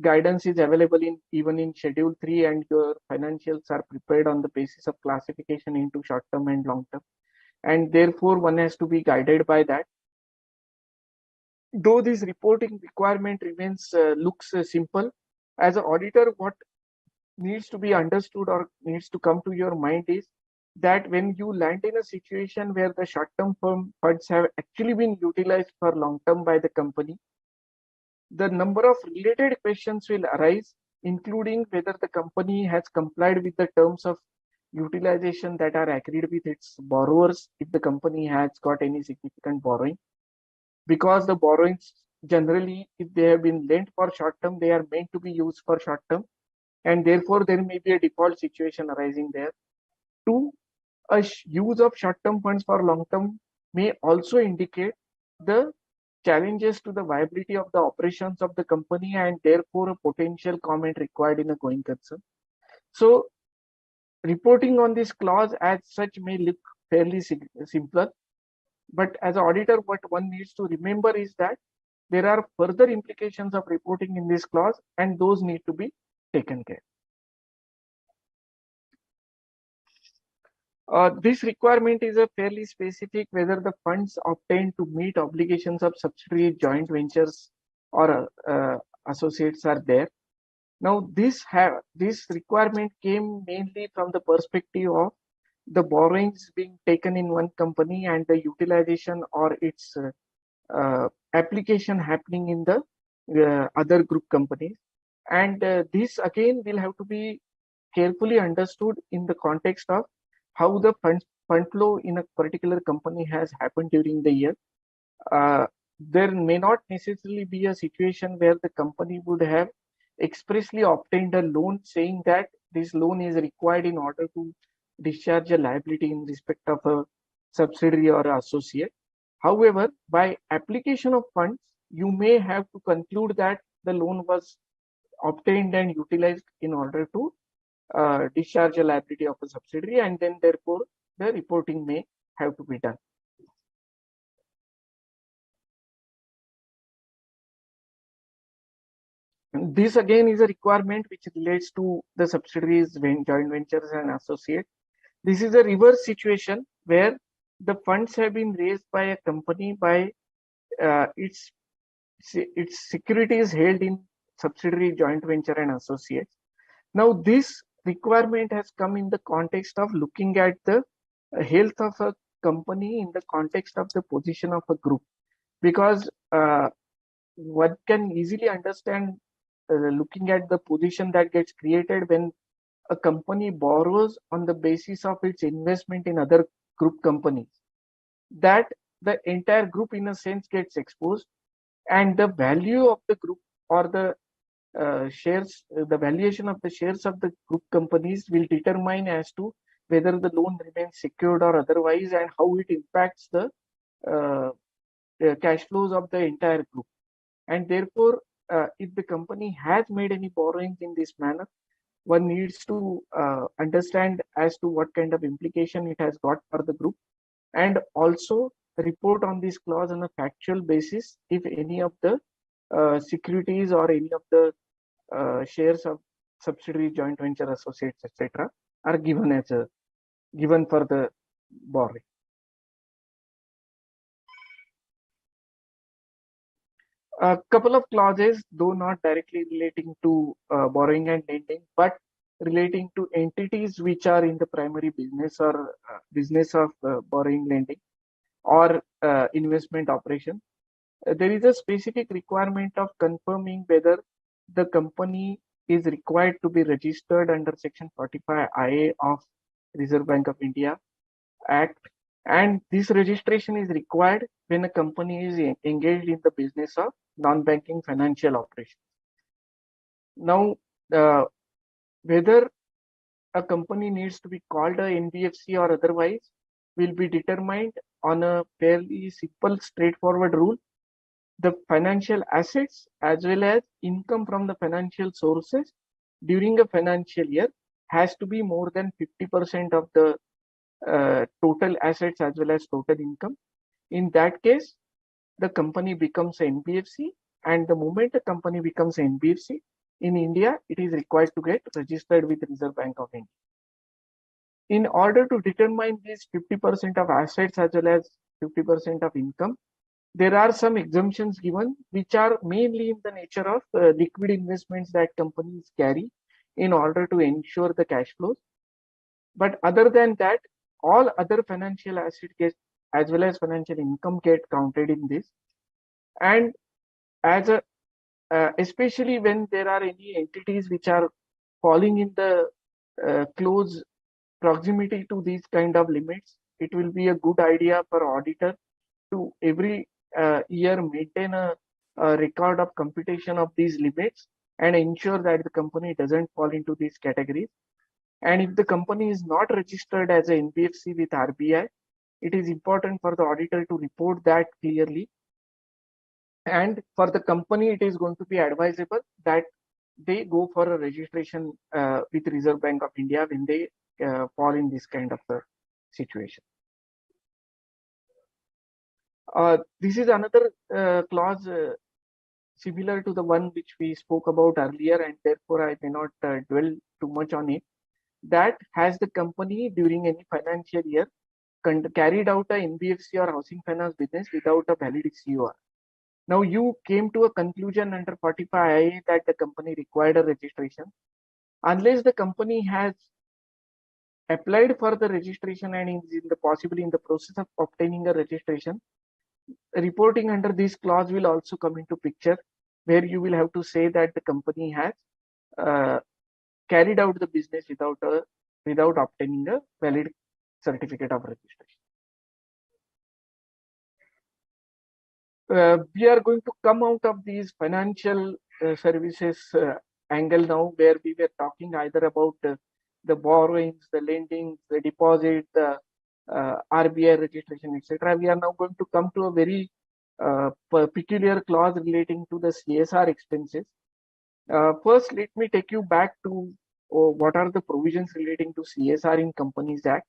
Guidance is available even in Schedule 3, and your financials are prepared on the basis of classification into short term and long term. And therefore, one has to be guided by that. Though this reporting requirement remains looks simple, as an auditor, what needs to be understood or needs to come to your mind is that when you land in a situation where the short-term funds have actually been utilized for long-term by the company, the number of related questions will arise, including whether the company has complied with the terms of utilization that are agreed with its borrowers, if the company has got any significant borrowing. Because the borrowings generally, if they have been lent for short term, they are meant to be used for short term, and therefore there may be a default situation arising there. Two, a use of short term funds for long term may also indicate the challenges to the viability of the operations of the company, and therefore a potential comment required in a going concern. So reporting on this clause as such may look fairly simpler, but as an auditor, what one needs to remember is that there are further implications of reporting in this clause, and those need to be taken care. This requirement is a fairly specific whether the funds obtained to meet obligations of subsidiary joint ventures or associates are there. Now, this requirement came mainly from the perspective of the borrowings being taken in one company and the utilization or its application happening in the other group companies. And this again will have to be carefully understood in the context of how the fund flow in a particular company has happened during the year. There may not necessarily be a situation where the company would have expressly obtained a loan saying that this loan is required in order to discharge a liability in respect of a subsidiary or associate. However, by application of funds, you may have to conclude that the loan was obtained and utilized in order to discharge a liability of a subsidiary, and then therefore the reporting may have to be done. And this again is a requirement which relates to the subsidiaries, joint ventures and associates. This is a reverse situation where the funds have been raised by a company by its securities held in subsidiary, joint venture and associates. Now, this requirement has come in the context of looking at the health of a company in the context of the position of a group, because one can easily understand looking at the position that gets created when a company borrows on the basis of its investment in other group companies, that the entire group in a sense gets exposed, and the value of the group or the shares, the valuation of the shares of the group companies will determine as to whether the loan remains secured or otherwise, and how it impacts the cash flows of the entire group. And therefore, if the company has made any borrowings in this manner, one needs to understand as to what kind of implication it has got for the group, and also report on this clause on a factual basis if any of the securities or any of the shares of subsidiary, joint venture, associates, etc., are given as given for the borrowing. A couple of clauses, though not directly relating to borrowing and lending, but relating to entities which are in the primary business or business of borrowing, lending, or investment operation. There is a specific requirement of confirming whether the company is required to be registered under Section 45 IA of Reserve Bank of India Act, and this registration is required when a company is engaged in the business of non-banking financial operations. Now, whether a company needs to be called a NBFC or otherwise will be determined on a fairly simple, straightforward rule. The financial assets as well as income from the financial sources during a financial year has to be more than 50% of the total assets as well as total income. In that case, the company becomes an NBFC, and the moment a company becomes an NBFC in India, it is required to get registered with Reserve Bank of India. In order to determine these 50% of assets as well as 50% of income, there are some exemptions given, which are mainly in the nature of liquid investments that companies carry in order to ensure the cash flows. But other than that, all other financial assets get, as well as financial income, get counted in this. And as a especially when there are any entities which are falling in the close proximity to these kind of limits, it will be a good idea for auditor to every year maintain a record of computation of these limits and ensure that the company doesn't fall into these categories. And if the company is not registered as a NBFC with RBI, it is important for the auditor to report that clearly. And for the company, it is going to be advisable that they go for a registration with Reserve Bank of India when they fall in this kind of situation. This is another clause similar to the one which we spoke about earlier, and therefore I may not dwell too much on it. That has the company during any financial year carried out a NBFC or housing finance business without a valid COR. Now you came to a conclusion under 45 IA that the company required a registration. Unless the company has applied for the registration and is possibly in the process of obtaining a registration, reporting under this clause will also come into picture, where you will have to say that the company has carried out the business without obtaining a valid certificate of registration. We are going to come out of these financial services angle now, where we were talking either about the borrowings, the lending, the deposit, the RBI registration, etc. We are now going to come to a very peculiar clause relating to the CSR expenses. First, let me take you back to what are the provisions relating to CSR in Companies Act.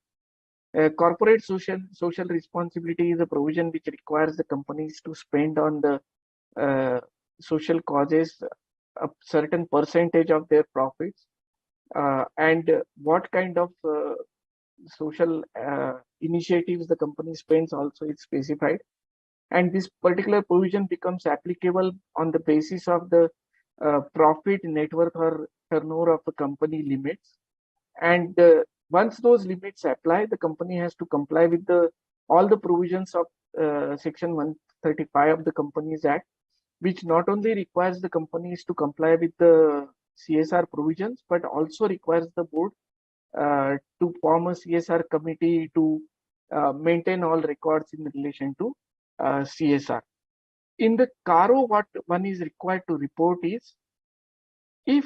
Corporate social responsibility is a provision which requires the companies to spend on the social causes a certain percentage of their profits, and what kind of social initiatives the company spends also is specified. And this particular provision becomes applicable on the basis of the profit, net worth, or turnover of the company limits. And once those limits apply, the company has to comply with all the provisions of Section 135 of the Companies Act, which not only requires the companies to comply with the CSR provisions, but also requires the board to form a CSR committee to maintain all records in relation to CSR. In the CARO, what one is required to report is, if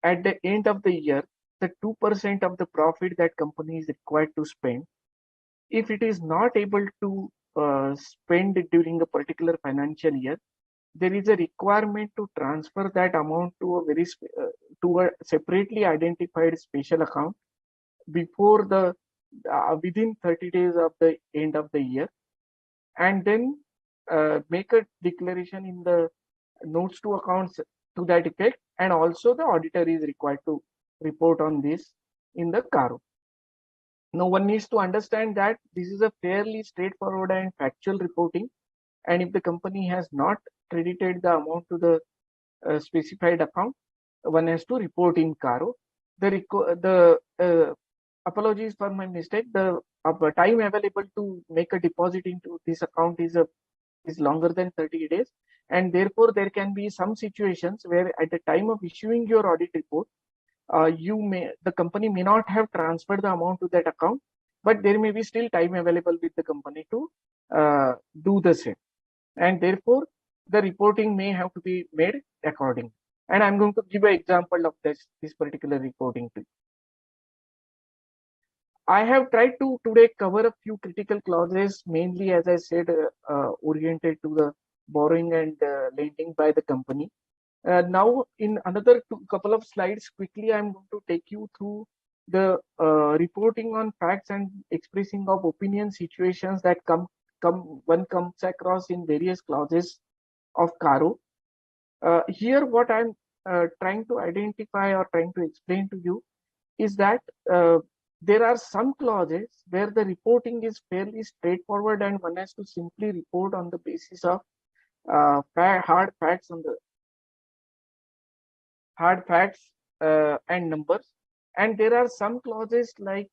at the end of the year, the 2% of the profit that company is required to spend, if it is not able to spend it during a particular financial year, there is a requirement to transfer that amount to a separately identified special account before the within 30 days of the end of the year, and then make a declaration in the notes to accounts to that effect. And also the auditor is required to report on this in the CARO. Now one needs to understand that this is a fairly straightforward and factual reporting, and if the company has not credited the amount to the specified account, one has to report in CARO. Apologies for my mistake. The time available to make a deposit into this account is longer than 30 days, and therefore there can be some situations where at the time of issuing your audit report, the company may not have transferred the amount to that account, but there may be still time available with the company to do the same, and therefore the reporting may have to be made accordingly. And I'm going to give an example of this particular reporting to you. I have tried to today cover a few critical clauses, mainly, as I said, oriented to the borrowing and lending by the company. Now, in another couple of slides, quickly, I'm going to take you through the reporting on facts and expressing of opinion situations that one comes across in various clauses of CARO. Here, what I'm trying to identify or trying to explain to you is that there are some clauses where the reporting is fairly straightforward and one has to simply report on the basis of hard facts and numbers. And there are some clauses like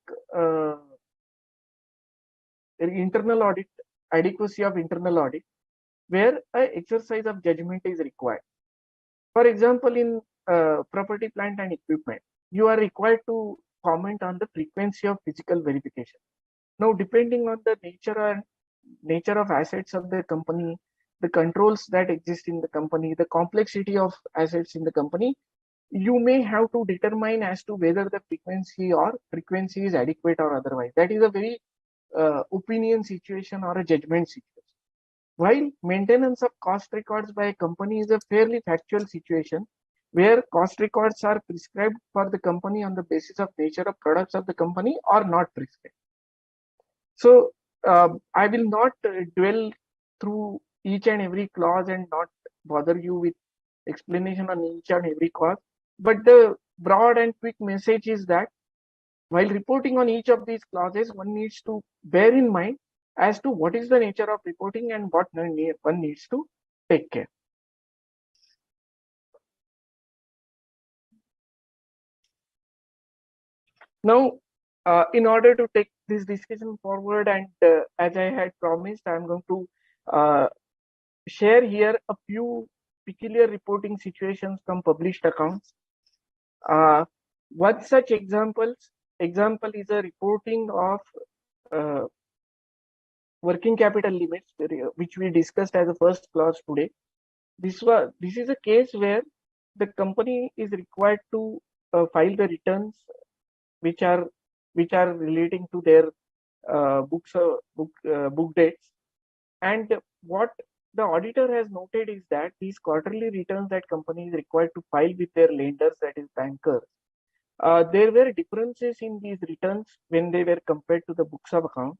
internal audit, adequacy of internal audit, where an exercise of judgment is required. For example, in property, plant and equipment, you are required to comment on the frequency of physical verification. Now, depending on the nature of assets of the company, the controls that exist in the company, the complexity of assets in the company, you may have to determine as to whether the frequency is adequate or otherwise. That is a very opinion situation or a judgment situation. While maintenance of cost records by a company is a fairly factual situation, where cost records are prescribed for the company on the basis of nature of products of the company or not prescribed. So I will not dwell through each and every clause and not bother you with explanation on each and every clause. But the broad and quick message is that while reporting on each of these clauses, one needs to bear in mind as to what is the nature of reporting and what one needs to take care. Now, in order to take this discussion forward, and as I had promised, I'm going to share here a few peculiar reporting situations from published accounts. One such example is a reporting of working capital limits, which we discussed as a first clause today. This is a case where the company is required to file the returns which are relating to their book dates, and what the auditor has noted is that these quarterly returns that company is required to file with their lenders, that is bankers, there were differences in these returns when they were compared to the books of account.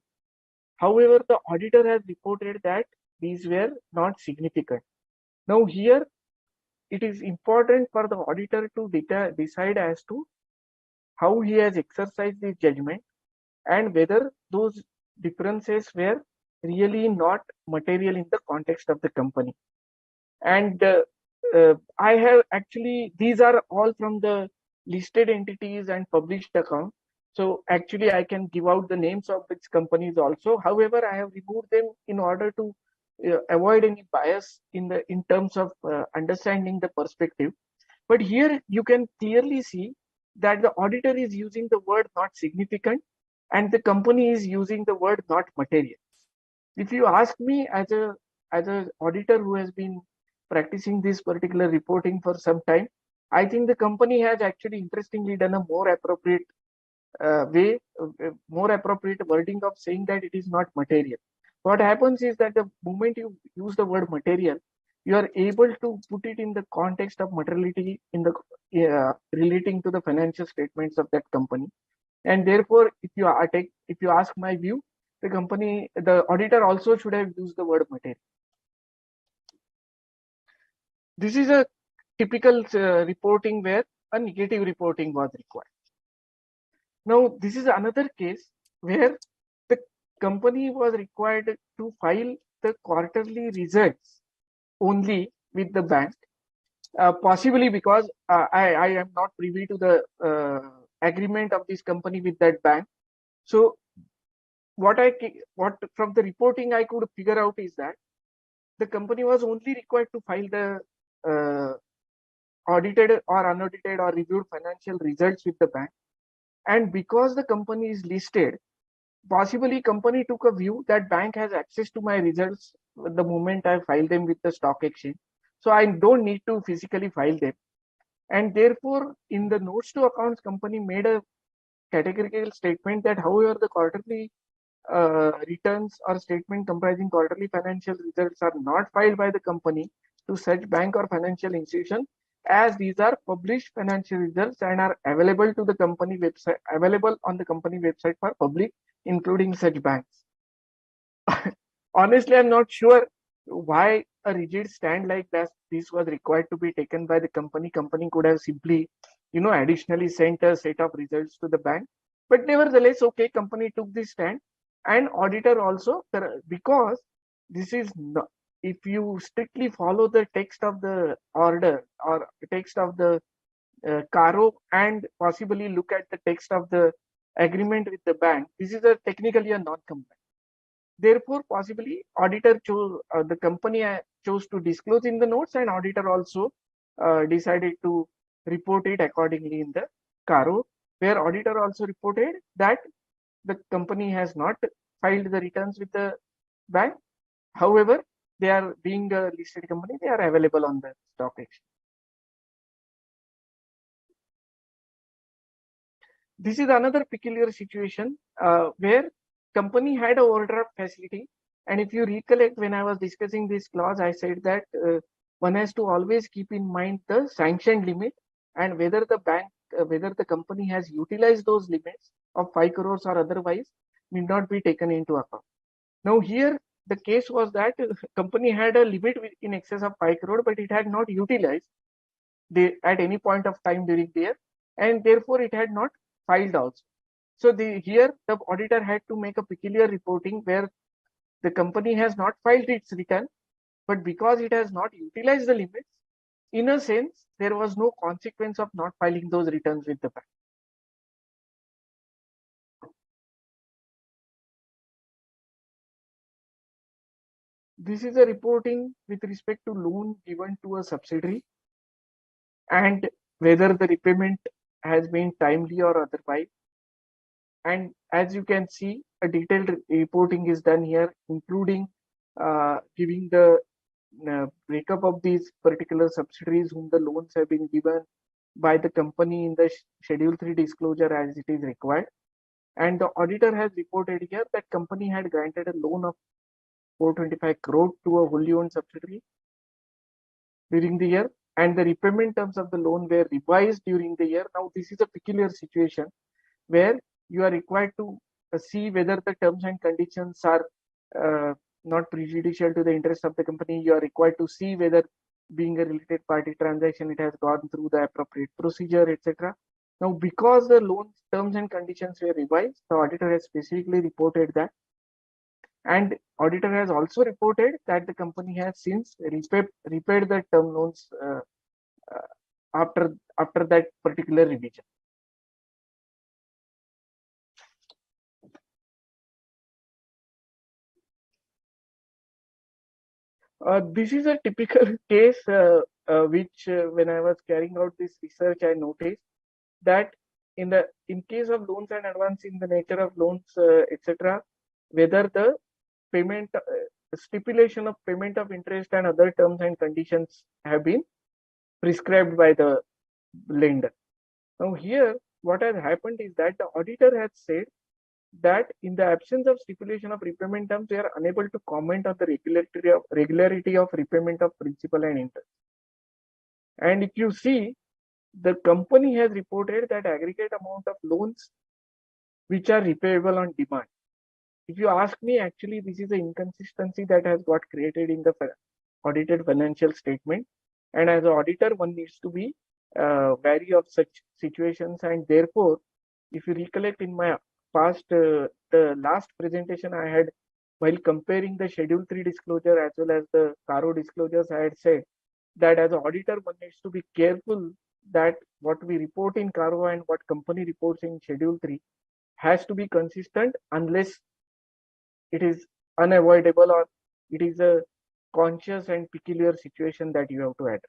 However, the auditor has reported that these were not significant. Now here, it is important for the auditor to decide as to how he has exercised his judgment and whether those differences were really not material in the context of the company. And I have actually, these are all from the listed entities and published accounts. So actually I can give out the names of these companies also. However, I have removed them in order to avoid any bias in terms of understanding the perspective. But here you can clearly see that the auditor is using the word not significant and the company is using the word not material. If you ask me as an auditor who has been practicing this particular reporting for some time, I think the company has actually interestingly done a more appropriate more appropriate wording of saying that it is not material. What happens is that the moment you use the word material, you are able to put it in the context of materiality in the relating to the financial statements of that company. And therefore, if you ask my view, the auditor also should have used the word material. This is a typical reporting where a negative reporting was required. Now, this is another case where the company was required to file the quarterly results only with the bank, possibly because I am not privy to the agreement of this company with that bank. So what from the reporting I could figure out is that the company was only required to file the audited or unaudited or reviewed financial results with the bank. And because the company is listed, possibly company took a view that bank has access to my results the moment I file them with the stock exchange. So I don't need to physically file them. And therefore, in the notes to accounts, company made a categorical statement that however the quarterly returns or statement comprising quarterly financial results are not filed by the company to such bank or financial institution, as these are published financial results and are available to the company website, available on the company website for public, including such banks. Honestly, I'm not sure why a rigid stand like this was required to be taken by the company. Company could have simply, additionally sent a set of results to the bank. But nevertheless, okay, company took this stand, and auditor also, because this is not, if you strictly follow the text of the order or text of the CARO and possibly look at the text of the agreement with the bank, this is technically a non-compliant. Therefore, possibly auditor chose, the company chose to disclose in the notes, and auditor also decided to report it accordingly in the CARO, where auditor also reported that the company has not filed the returns with the bank. However, they are being a listed company, they are available on the stock exchange. This is another peculiar situation where company had an overdraft facility. And if you recollect, when I was discussing this clause, I said that one has to always keep in mind the sanctioned limit and whether the bank, whether the company has utilized those limits of 5 crores or otherwise need not be taken into account. Now here, the case was that company had a limit in excess of 5 crore, but it had not utilized at any point of time during the year, and therefore it had not filed also. So here the auditor had to make a peculiar reporting where the company has not filed its return, but because it has not utilized the limits, in a sense, there was no consequence of not filing those returns with the bank. This is a reporting with respect to loan given to a subsidiary and whether the repayment has been timely or otherwise. And as you can see, a detailed reporting is done here, including giving the breakup of these particular subsidiaries whom the loans have been given by the company in the Schedule 3 disclosure as it is required. And the auditor has reported here that company had granted a loan of 425 crore to a wholly owned subsidiary during the year, and the repayment terms of the loan were revised during the year. Now, this is a peculiar situation where you are required to see whether the terms and conditions are not prejudicial to the interest of the company. You are required to see whether, being a related party transaction, it has gone through the appropriate procedure, etc. Now, because the loan terms and conditions were revised, the auditor has specifically reported that. And auditor has also reported that the company has since repaid the term loans after that particular revision. This is a typical case which when I was carrying out this research, I noticed that in case of loans and advance in the nature of loans, etc., whether the payment stipulation of payment of interest and other terms and conditions have been prescribed by the lender. Now here, what has happened is that the auditor has said that in the absence of stipulation of repayment terms, they are unable to comment on the regularity of repayment of principal and interest. And if you see, the company has reported that aggregate amount of loans which are repayable on demand. If you ask me, actually, this is an inconsistency that has got created in the audited financial statement. And as an auditor, one needs to be wary of such situations. And therefore, if you recollect in my past, the last presentation I had while comparing the Schedule 3 disclosure as well as the CARO disclosures, I had said that as an auditor, one needs to be careful that what we report in CARO and what company reports in Schedule 3 has to be consistent unless it is unavoidable or it is a conscious and peculiar situation that you have to address.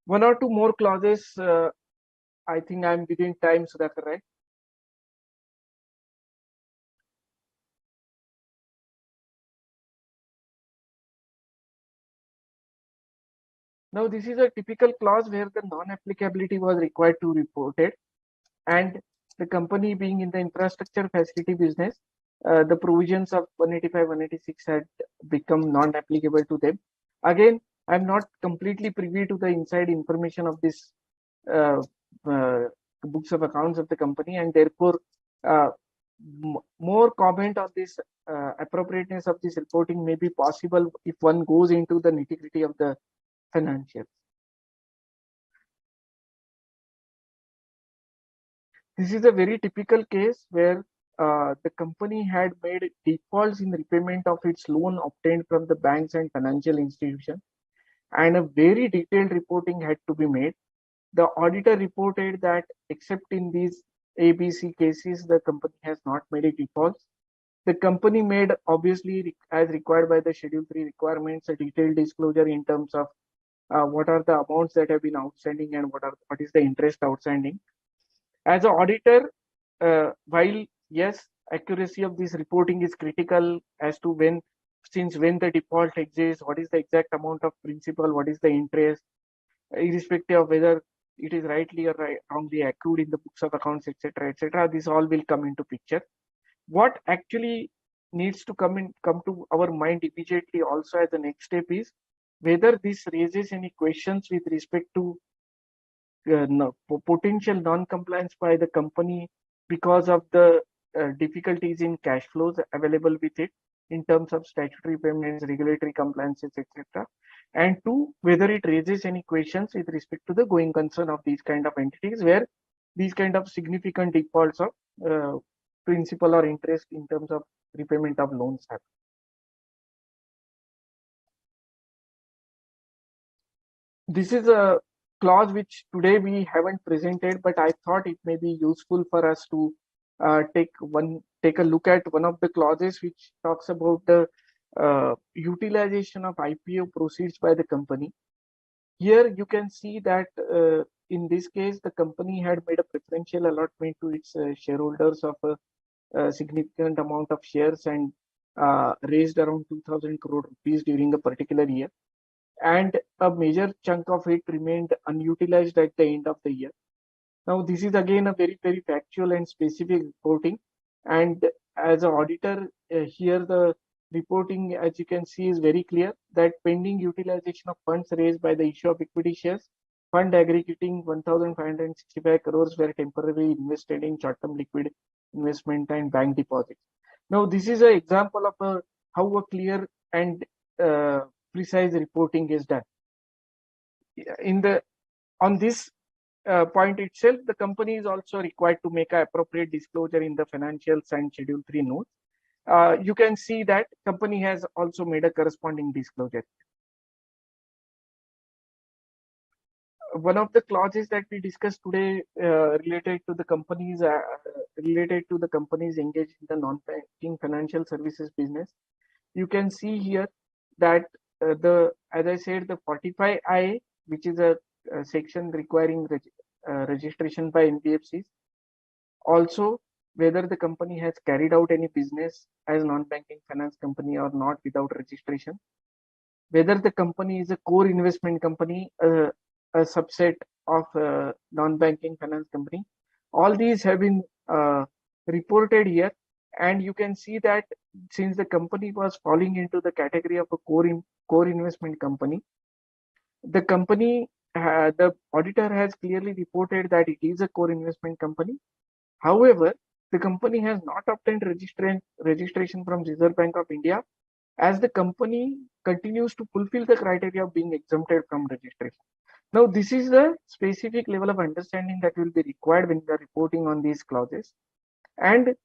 One or two more clauses. I think I'm within time, so that's right. Now, this is a typical clause where the non-applicability was required to report it, and the company being in the infrastructure facility business, the provisions of 185, 186 had become non-applicable to them. Again, I'm not completely privy to the inside information of this books of accounts of the company, and therefore more comment on this appropriateness of this reporting may be possible if one goes into the nitty-gritty of the financials. This is a very typical case where the company had made defaults in repayment of its loan obtained from the banks and financial institutions, and a very detailed reporting had to be made. The auditor reported that except in these ABC cases, the company has not made a default. The company made, obviously, as required by the Schedule 3 requirements, a detailed disclosure in terms of what are the amounts that have been outstanding and what is the interest outstanding. As an auditor, while yes, accuracy of this reporting is critical as to when the default exists, what is the exact amount of principal, what is the interest, irrespective of whether it is rightly or wrongly accrued in the books of accounts, etc., etc. This all will come into picture. What actually needs to come to our mind immediately also as the next step is whether this raises any questions with respect to potential non-compliance by the company because of the difficulties in cash flows available with it in terms of statutory payments, regulatory compliances, etc. And two, whether it raises any questions with respect to the going concern of these kind of entities where these kind of significant defaults of principal or interest in terms of repayment of loans happen. This is a clause which today we haven't presented, but I thought it may be useful for us to take a look at one of the clauses which talks about the utilization of IPO proceeds by the company. Here you can see that in this case the company had made a preferential allotment to its shareholders of a significant amount of shares and raised around 2,000 crore rupees during a particular year, and a major chunk of it remained unutilized at the end of the year. Now, this is again a very, very factual and specific reporting. And as an auditor, here the reporting, as you can see, is very clear that pending utilization of funds raised by the issue of equity shares, fund aggregating 1,565 crores were temporarily invested in short-term liquid investment and bank deposits. Now, this is an example of how a clear and precise reporting is done. On this point itself, the company is also required to make an appropriate disclosure in the financials and Schedule 3 notes. You can see that company has also made a corresponding disclosure. One of the clauses that we discussed today related to the companies engaged in the non-banking financial services business. You can see here that as I said, the 45I, which is a section requiring registration by NBFCs. Also, whether the company has carried out any business as non-banking finance company or not without registration. Whether the company is a core investment company, a subset of non-banking finance company. All these have been reported here, and you can see that since the company was falling into the category of a core investment company, the auditor has clearly reported that it is a core investment company. However, the company has not obtained registration from Reserve Bank of India, as the company continues to fulfill the criteria of being exempted from registration. Now, this is the specific level of understanding that will be required when we are reporting on these clauses. And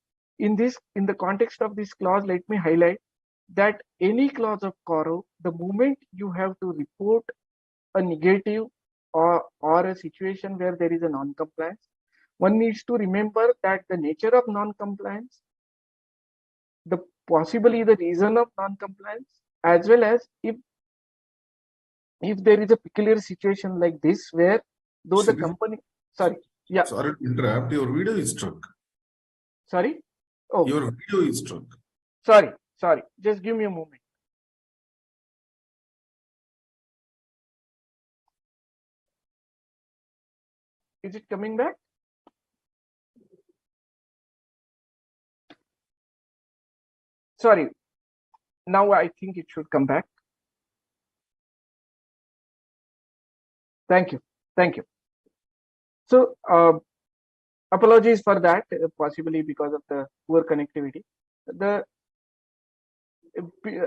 in the context of this clause, let me highlight that any clause of CARO, the moment you have to report a negative or a situation where there is a non-compliance, one needs to remember that the nature of non-compliance, possibly the reason of non-compliance, as well as if there is a peculiar situation like this where though the company, sorry, yeah. Sorry to interrupt, your video is struck. Sorry? Oh. Your video is struck. Sorry, just give me a moment. Is it coming back? Sorry, now I think it should come back. Thank you. So, apologies for that, possibly because of the poor connectivity.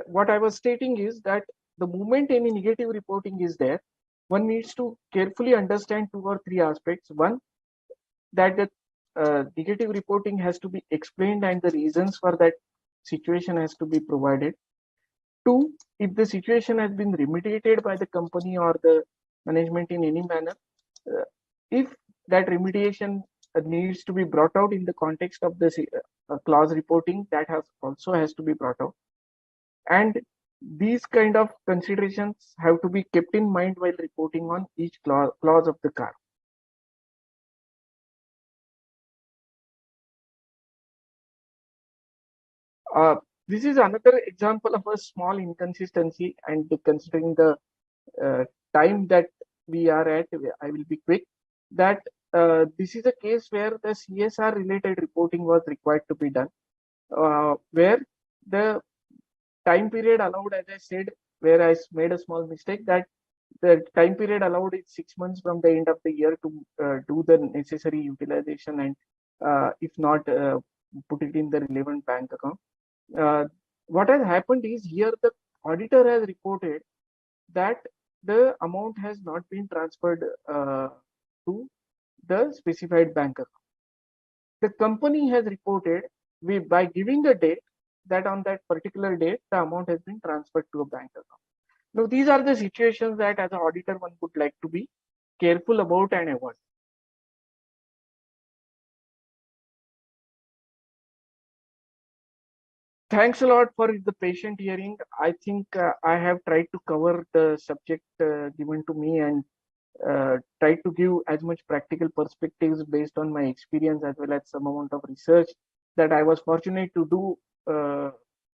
What I was stating is that the moment any negative reporting is there, one needs to carefully understand 2 or 3 aspects. One, that the negative reporting has to be explained and the reasons for that situation has to be provided. 2, if the situation has been remediated by the company or the management in any manner, if that remediation needs to be brought out in the context of the clause reporting, that also has to be brought out. And these kind of considerations have to be kept in mind while reporting on each clause of the CARO. This is another example of a small inconsistency, and considering the time that we are at, I will be quick. That this is a case where the CSR related reporting was required to be done, where the time period allowed, as I said, where I made a small mistake, that the time period allowed is 6 months from the end of the year to do the necessary utilization, and if not, put it in the relevant bank account. What has happened is, here the auditor has reported that the amount has not been transferred to the specified bank account. The company has reported by giving a date that on that particular date the amount has been transferred to a bank account. Now, these are the situations that as an auditor one would like to be careful about and avoid. Thanks a lot for the patient hearing. I think I have tried to cover the subject given to me and tried to give as much practical perspectives based on my experience as well as some amount of research that I was fortunate to do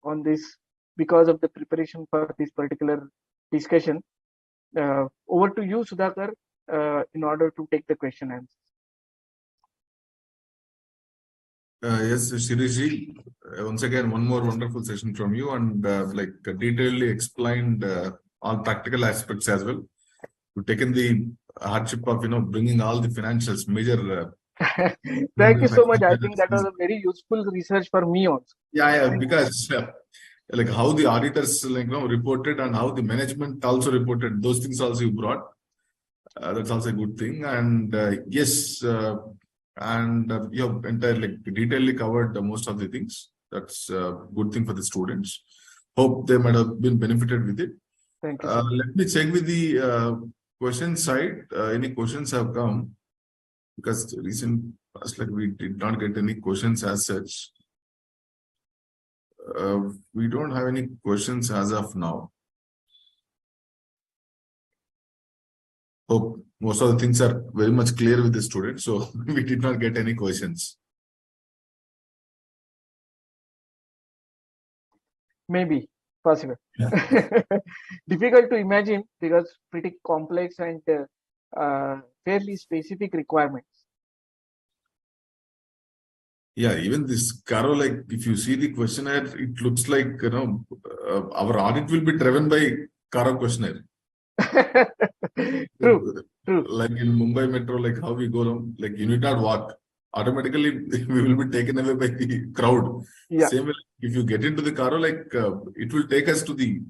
on this because of the preparation for this particular discussion. Over to you, Sudhakar, in order to take the question answers. Yes, Shirishji, once again, one more wonderful session from you, and detailedly explained all practical aspects as well. You've taken the hardship of bringing all the financials, major. Thank you so much. I think that was a very useful research for me also. Yeah, because how the auditors reported and how the management also reported, those things also you brought. That's also a good thing. And yes, and you have entirely detailedly covered most of the things. That's a good thing for the students. Hope they might have been benefited with it. Thank you. Let me check with the question side. Any questions have come? Because recent past, we did not get any questions as such. We don't have any questions as of now. Hope most of the things are very much clear with the students, so we did not get any questions. Maybe possible. Yeah. Difficult to imagine because pretty complex and fairly specific requirements. Yeah, even this CARO, if you see the questionnaire, it looks like our audit will be driven by CARO questionnaire. True. Like in Mumbai Metro, how we go down, you need not walk. Automatically, we will be taken away by the crowd. Yeah. Same way, if you get into the CARO, it will take us to the.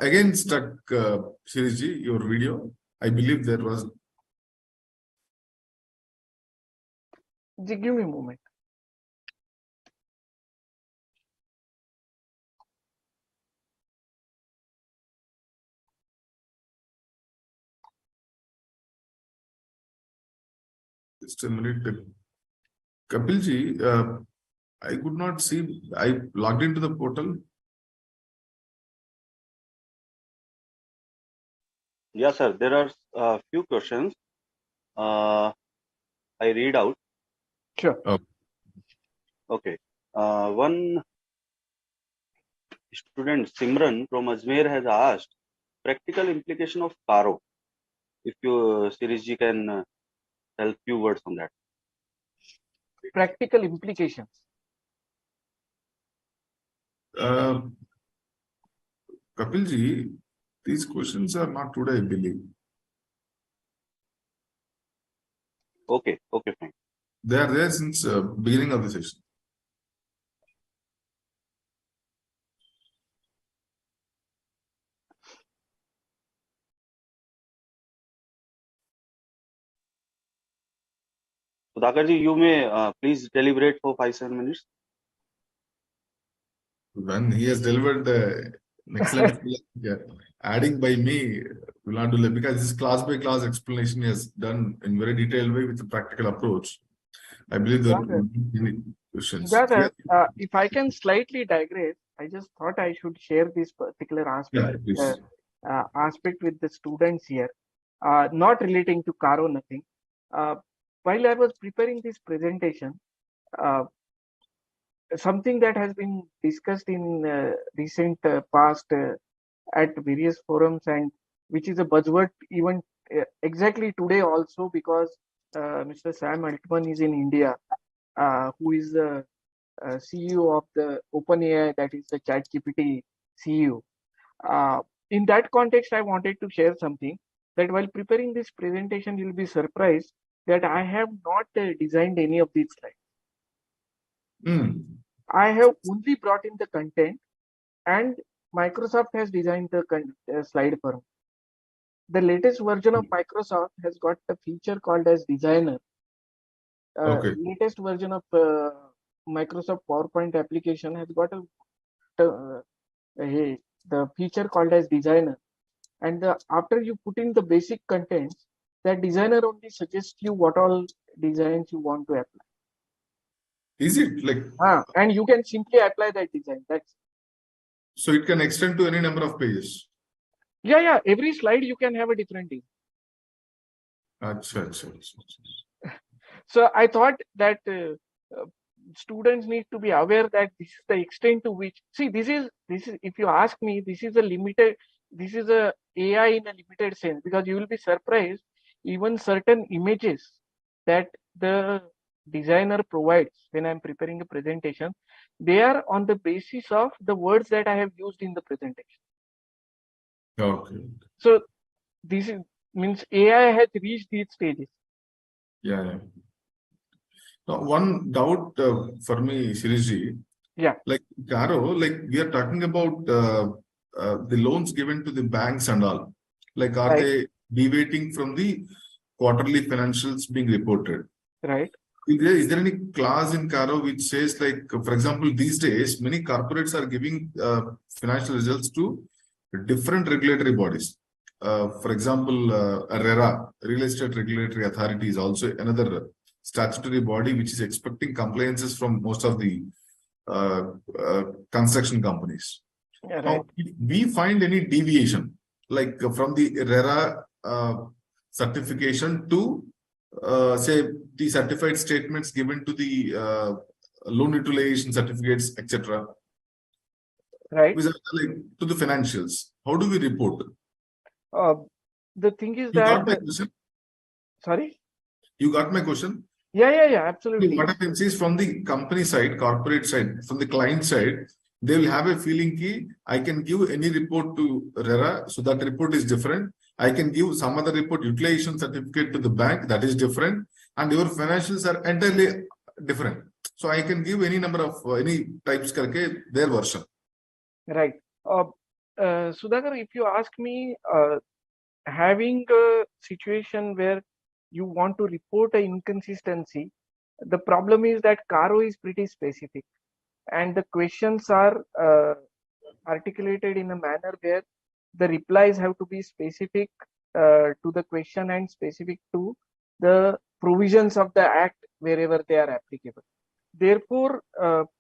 Again, stuck, Shirishji, your video. I believe there was. Give me a moment. Just a minute. Kapilji, I could not see. I logged into the portal. Yes, sir. There are a few questions. I read out. Sure. Okay. One student, Simran from Ajmer, has asked practical implication of CARO. If you, Sirish ji, can tell few words on that. Practical implications. Kapilji, these questions are not today, I believe. Okay. Okay, fine. They are there since beginning of the session. Sudhakar ji, you may please deliberate for 5-7 minutes. When he has delivered an excellent adding by me, will not do that because this class by class explanation he has done in very detailed way with a practical approach. I believe there will be many questions. If I can slightly digress, I just thought I should share this particular aspect, aspect with the students here, not relating to CARO, nothing. While I was preparing this presentation, something that has been discussed in recent past at various forums, and which is a buzzword even exactly today also, because Mr. Sam Altman is in India, who is the CEO of the OpenAI, that is the ChatGPT CEO. In that context, I wanted to share something that while preparing this presentation, you'll be surprised that I have not designed any of these slides. I have only brought in the content, and Microsoft has designed the slide for me. The latest version of Microsoft has got a feature called as Designer. Latest version of Microsoft PowerPoint application has got the feature called as Designer. And after you put in the basic contents, that Designer only suggests you what all designs you want to apply. Is it like? And you can simply apply that design. That's so it can extend to any number of pages. Yeah. Every slide you can have a different design. So I thought that students need to be aware that this is the extent to which, see, this is if you ask me, this is a AI in a limited sense, because you will be surprised even certain images that the designer provides when I'm preparing a presentation, they are on the basis of the words that I have used in the presentation. Okay. So this means AI has reached these stages. Yeah. Now, one doubt for me, Shirishji. Yeah. Like CARO, like we are talking about the loans given to the banks and all. Like, are they deviating from the quarterly financials being reported? Right. Is there any clause in CARO which says, like, for example, these days, many corporates are giving financial results to different regulatory bodies. For example, RERA, Real Estate Regulatory Authority, is also another statutory body which is expecting compliances from most of the construction companies. Yeah, right. Now, if we find any deviation, like from the RERA certification to say the certified statements given to the loan utilization certificates, etc. Right. Like, to the financials, how do we report? The thing is you that. Got my question? Sorry? You got my question? Yeah, absolutely. What happens is, from the company side, corporate side, from the client side, they will have a feeling that I can give any report to RERA, so that report is different. I can give some other report, utilization certificate, to the bank, that is different, and your financials are entirely different. So I can give any number of any types karke their version. Right. Sudhakar, if you ask me, having a situation where you want to report an inconsistency, the problem is that CARO is pretty specific, and the questions are articulated in a manner where the replies have to be specific to the question and specific to the provisions of the act wherever they are applicable. Therefore,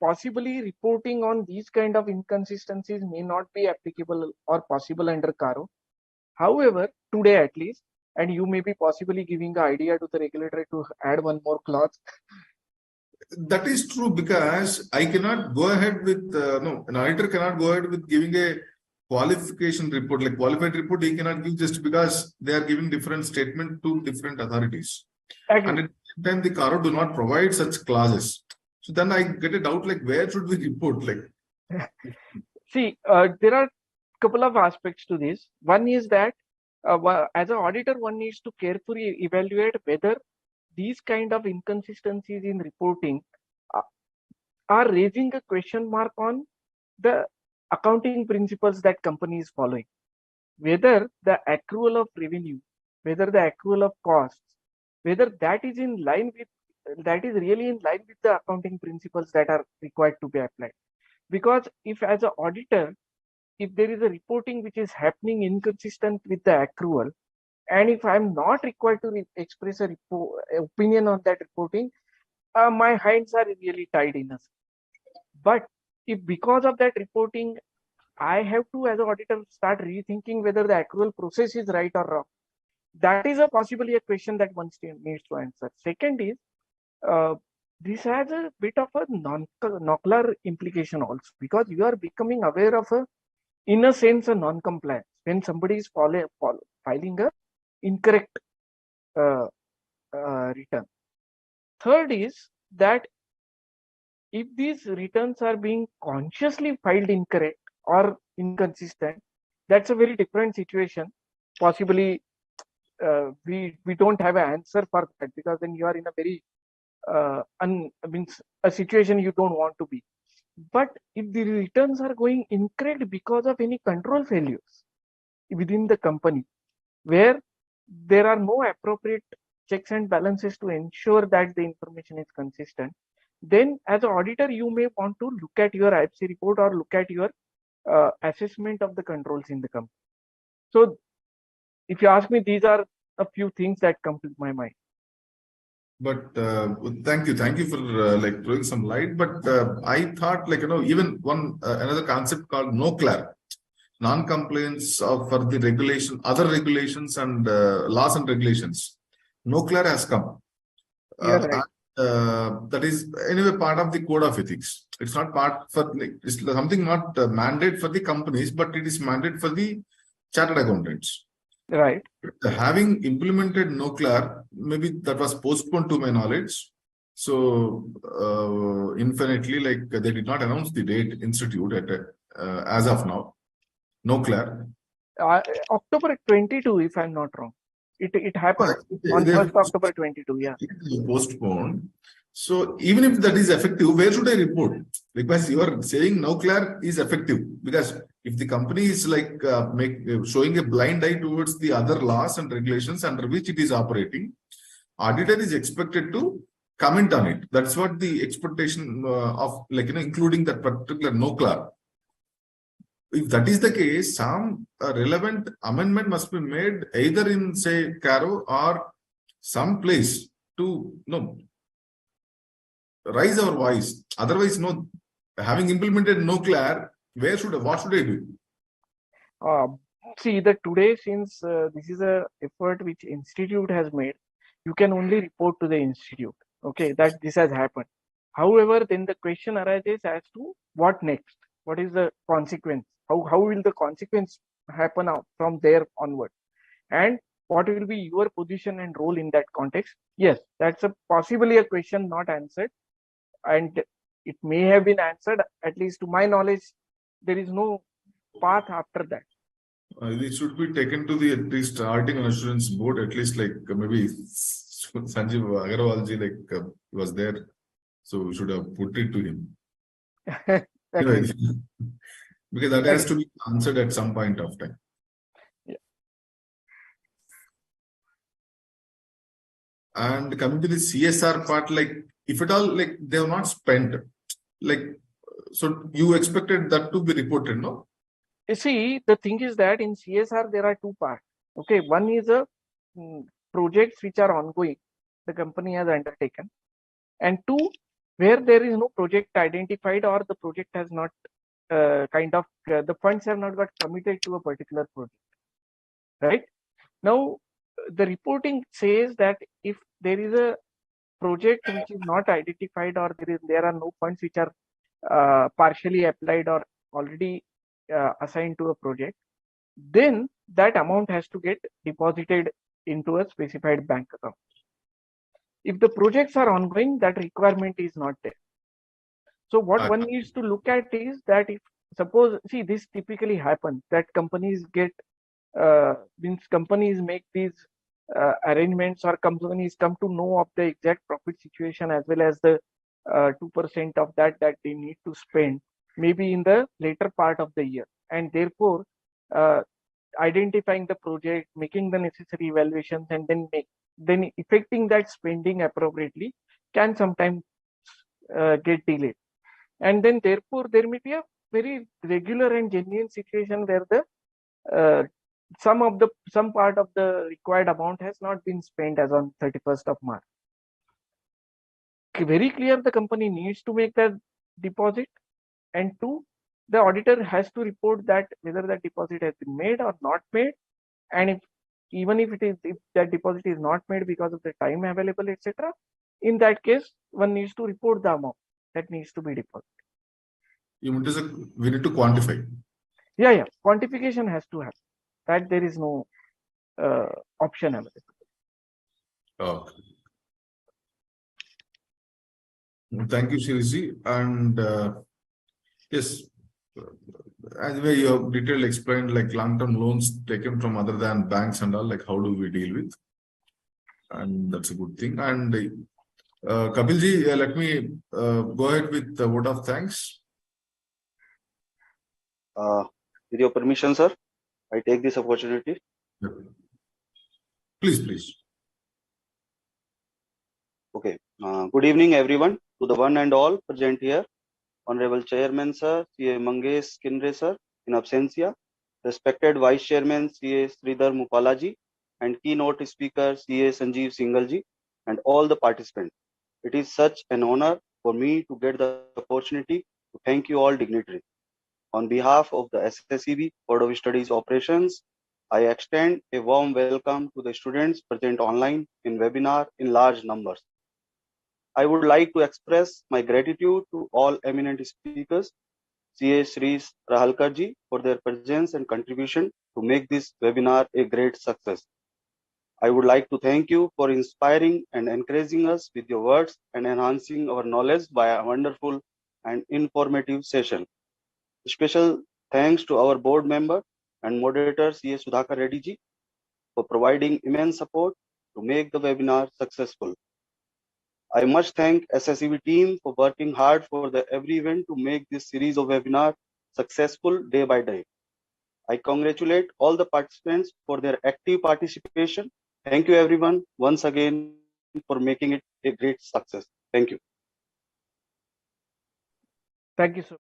possibly reporting on these kind of inconsistencies may not be applicable or possible under CARO. However, today at least, and you may be possibly giving an idea to the regulator to add one more clause. That is true, because I cannot go ahead with, no, an auditor cannot go ahead with giving a qualification report, like qualified report, he cannot give just because they are giving different statement to different authorities. Agree. And at the same time, the CARO do not provide such clauses. So then I get a doubt, like, where should we report? Like, see, there are a couple of aspects to this. One is that as an auditor, one needs to carefully evaluate whether these kind of inconsistencies in reporting are raising a question mark on the accounting principles that company is following. Whether the accrual of revenue, whether the accrual of costs, whether that is in line with, that is really in line with the accounting principles that are required to be applied. Because if as an auditor, if there is a reporting which is happening inconsistent with the accrual, and if I'm not required to express a opinion on that reporting, my hands are really tied in us. But if because of that reporting, I have to, as an auditor, start rethinking whether the accrual process is right or wrong. That is possibly a question that one needs to answer. Second is, this has a bit of a non-knockler implication also, because you are becoming aware of in a sense, a non-compliance when somebody is filing a incorrect return. Third is that if these returns are being consciously filed incorrect or inconsistent, that's a very different situation. Possibly, we don't have an answer for that, because then you are in a very a situation you don't want to be. But if the returns are going incorrect because of any control failures within the company, where there are no appropriate checks and balances to ensure that the information is consistent, then as an auditor, you may want to look at your IFC report or look at your assessment of the controls in the company. So if you ask me, these are a few things that come to my mind. but thank you for like throwing some light. But I thought, like, even one another concept called NOCLAR, non-compliance for the regulation, other regulations and laws and regulations. NOCLAR has come. Right. That is anyway part of the code of ethics. It's not part for, like, it's something not mandate for the companies, but it is mandate for the chartered accountants. Right. Having implemented NOCLAR, maybe that was postponed to my knowledge. So infinitely, like, they did not announce the date institute at as of now. NOCLAR. October 22, if I'm not wrong. It happened on 1st October 22. Yeah. Postponed. So even if that is effective, where should I report? Because you are saying NOCLAR is effective. Because if the company is like showing a blind eye towards the other laws and regulations under which it is operating, auditor is expected to comment on it. That's what the expectation of, like, including that particular NOCLAR. If that is the case, some relevant amendment must be made either in, say, CARO or some place to raise our voice. Otherwise, having implemented NOCLAR, what should I do? See, that today, since this is a effort which institute has made, you can only report to the institute. Okay, that this has happened. However, then the question arises as to what next? What is the consequence? How will the consequence happen from there onward? And what will be your position and role in that context? Yes, that's possibly a question not answered, and it may have been answered. At least to my knowledge, there is no path after that. It should be taken to the at least auditing and assurance board. At least, like, maybe Sanjeev Agarwalji, like, was there, so we should have put it to him. Anyway, because that has to be answered at some point of time. Yeah. And coming to the CSR part, like, if at all, like, they have not spent, like, so you expected that to be reported, no? You see, the thing is that in CSR there are two parts. Okay, one is projects which are ongoing, the company has undertaken, and 2, where there is no project identified or the project has not the funds have not got committed to a particular project. Right now, the reporting says that if there is a project which is not identified, or there are no funds which are partially applied or already assigned to a project, then that amount has to get deposited into a specified bank account. If the projects are ongoing, that requirement is not there. So what one needs to look at is that if suppose, see, this typically happens that companies get companies make these arrangements, or companies come to know of the exact profit situation as well as the 2% of that they need to spend maybe in the later part of the year, and therefore identifying the project, making the necessary evaluations, and then effecting that spending appropriately can sometimes get delayed, and then therefore there may be a very regular and genuine situation where the some part of the required amount has not been spent as on 31st of March. Very clear, the company needs to make that deposit, and 2, the auditor has to report that whether that deposit has been made or not made, and if that deposit is not made because of the time available, etc., in that case one needs to report the amount that needs to be deposited. You mean to say we need to quantify? Yeah, quantification has to happen. That there is no option available. Okay. Thank you, Shiriji. And yes, anyway, you have detailed explained like long-term loans taken from other than banks and all, like how do we deal with, and that's a good thing. And Kapilji, let me go ahead with the word of thanks. With your permission, sir, I take this opportunity. Please. Okay. Good evening, everyone, to the one and all present here. Honorable Chairman, sir, CA Mangesh Kinre, sir, in absentia. Respected Vice Chairman, CA Sridhar Mupalaji, and keynote speaker, CA Sanjeev Singalji, and all the participants. It is such an honor for me to get the opportunity to thank you all dignitaries. On behalf of the SSEB Board of Studies Operations, I extend a warm welcome to the students present online in webinar in large numbers. I would like to express my gratitude to all eminent speakers, CA Shri Rahalkarji, for their presence and contribution to make this webinar a great success. I would like to thank you for inspiring and encouraging us with your words and enhancing our knowledge by a wonderful and informative session. Special thanks to our board member and moderator, CA Sudhakar Reddy ji, for providing immense support to make the webinar successful. I must thank SSEB team for working hard for every event to make this series of webinars successful day by day. I congratulate all the participants for their active participation. Thank you everyone once again for making it a great success. Thank you. Thank you, sir.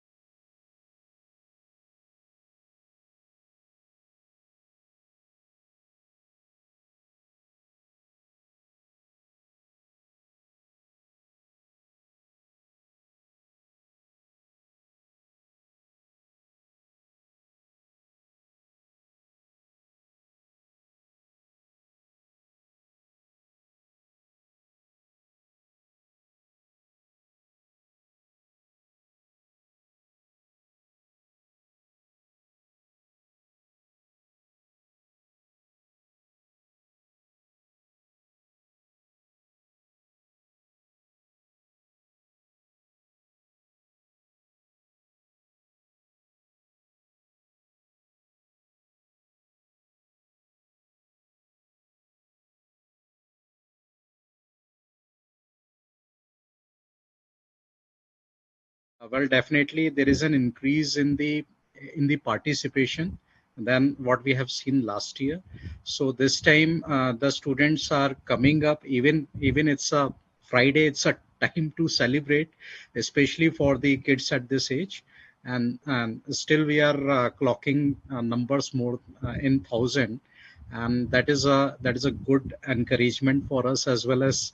Well, definitely there is an increase in the participation than what we have seen last year. So this time the students are coming up, even it's a Friday, it's a time to celebrate, especially for the kids at this age. And still we are clocking numbers more in 1,000. and that is a good encouragement for us, as well as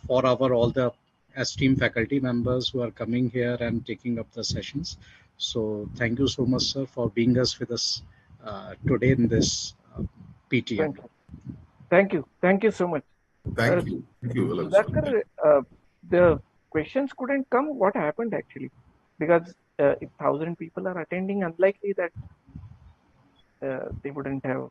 for our all the esteemed faculty members who are coming here and taking up the sessions. So thank you so much, sir, for being with us today in this PTM. Thank you so much. Thank you. Thank you, Sudhakar, the questions couldn't come. What happened actually? Because if 1,000 people are attending, unlikely that they wouldn't have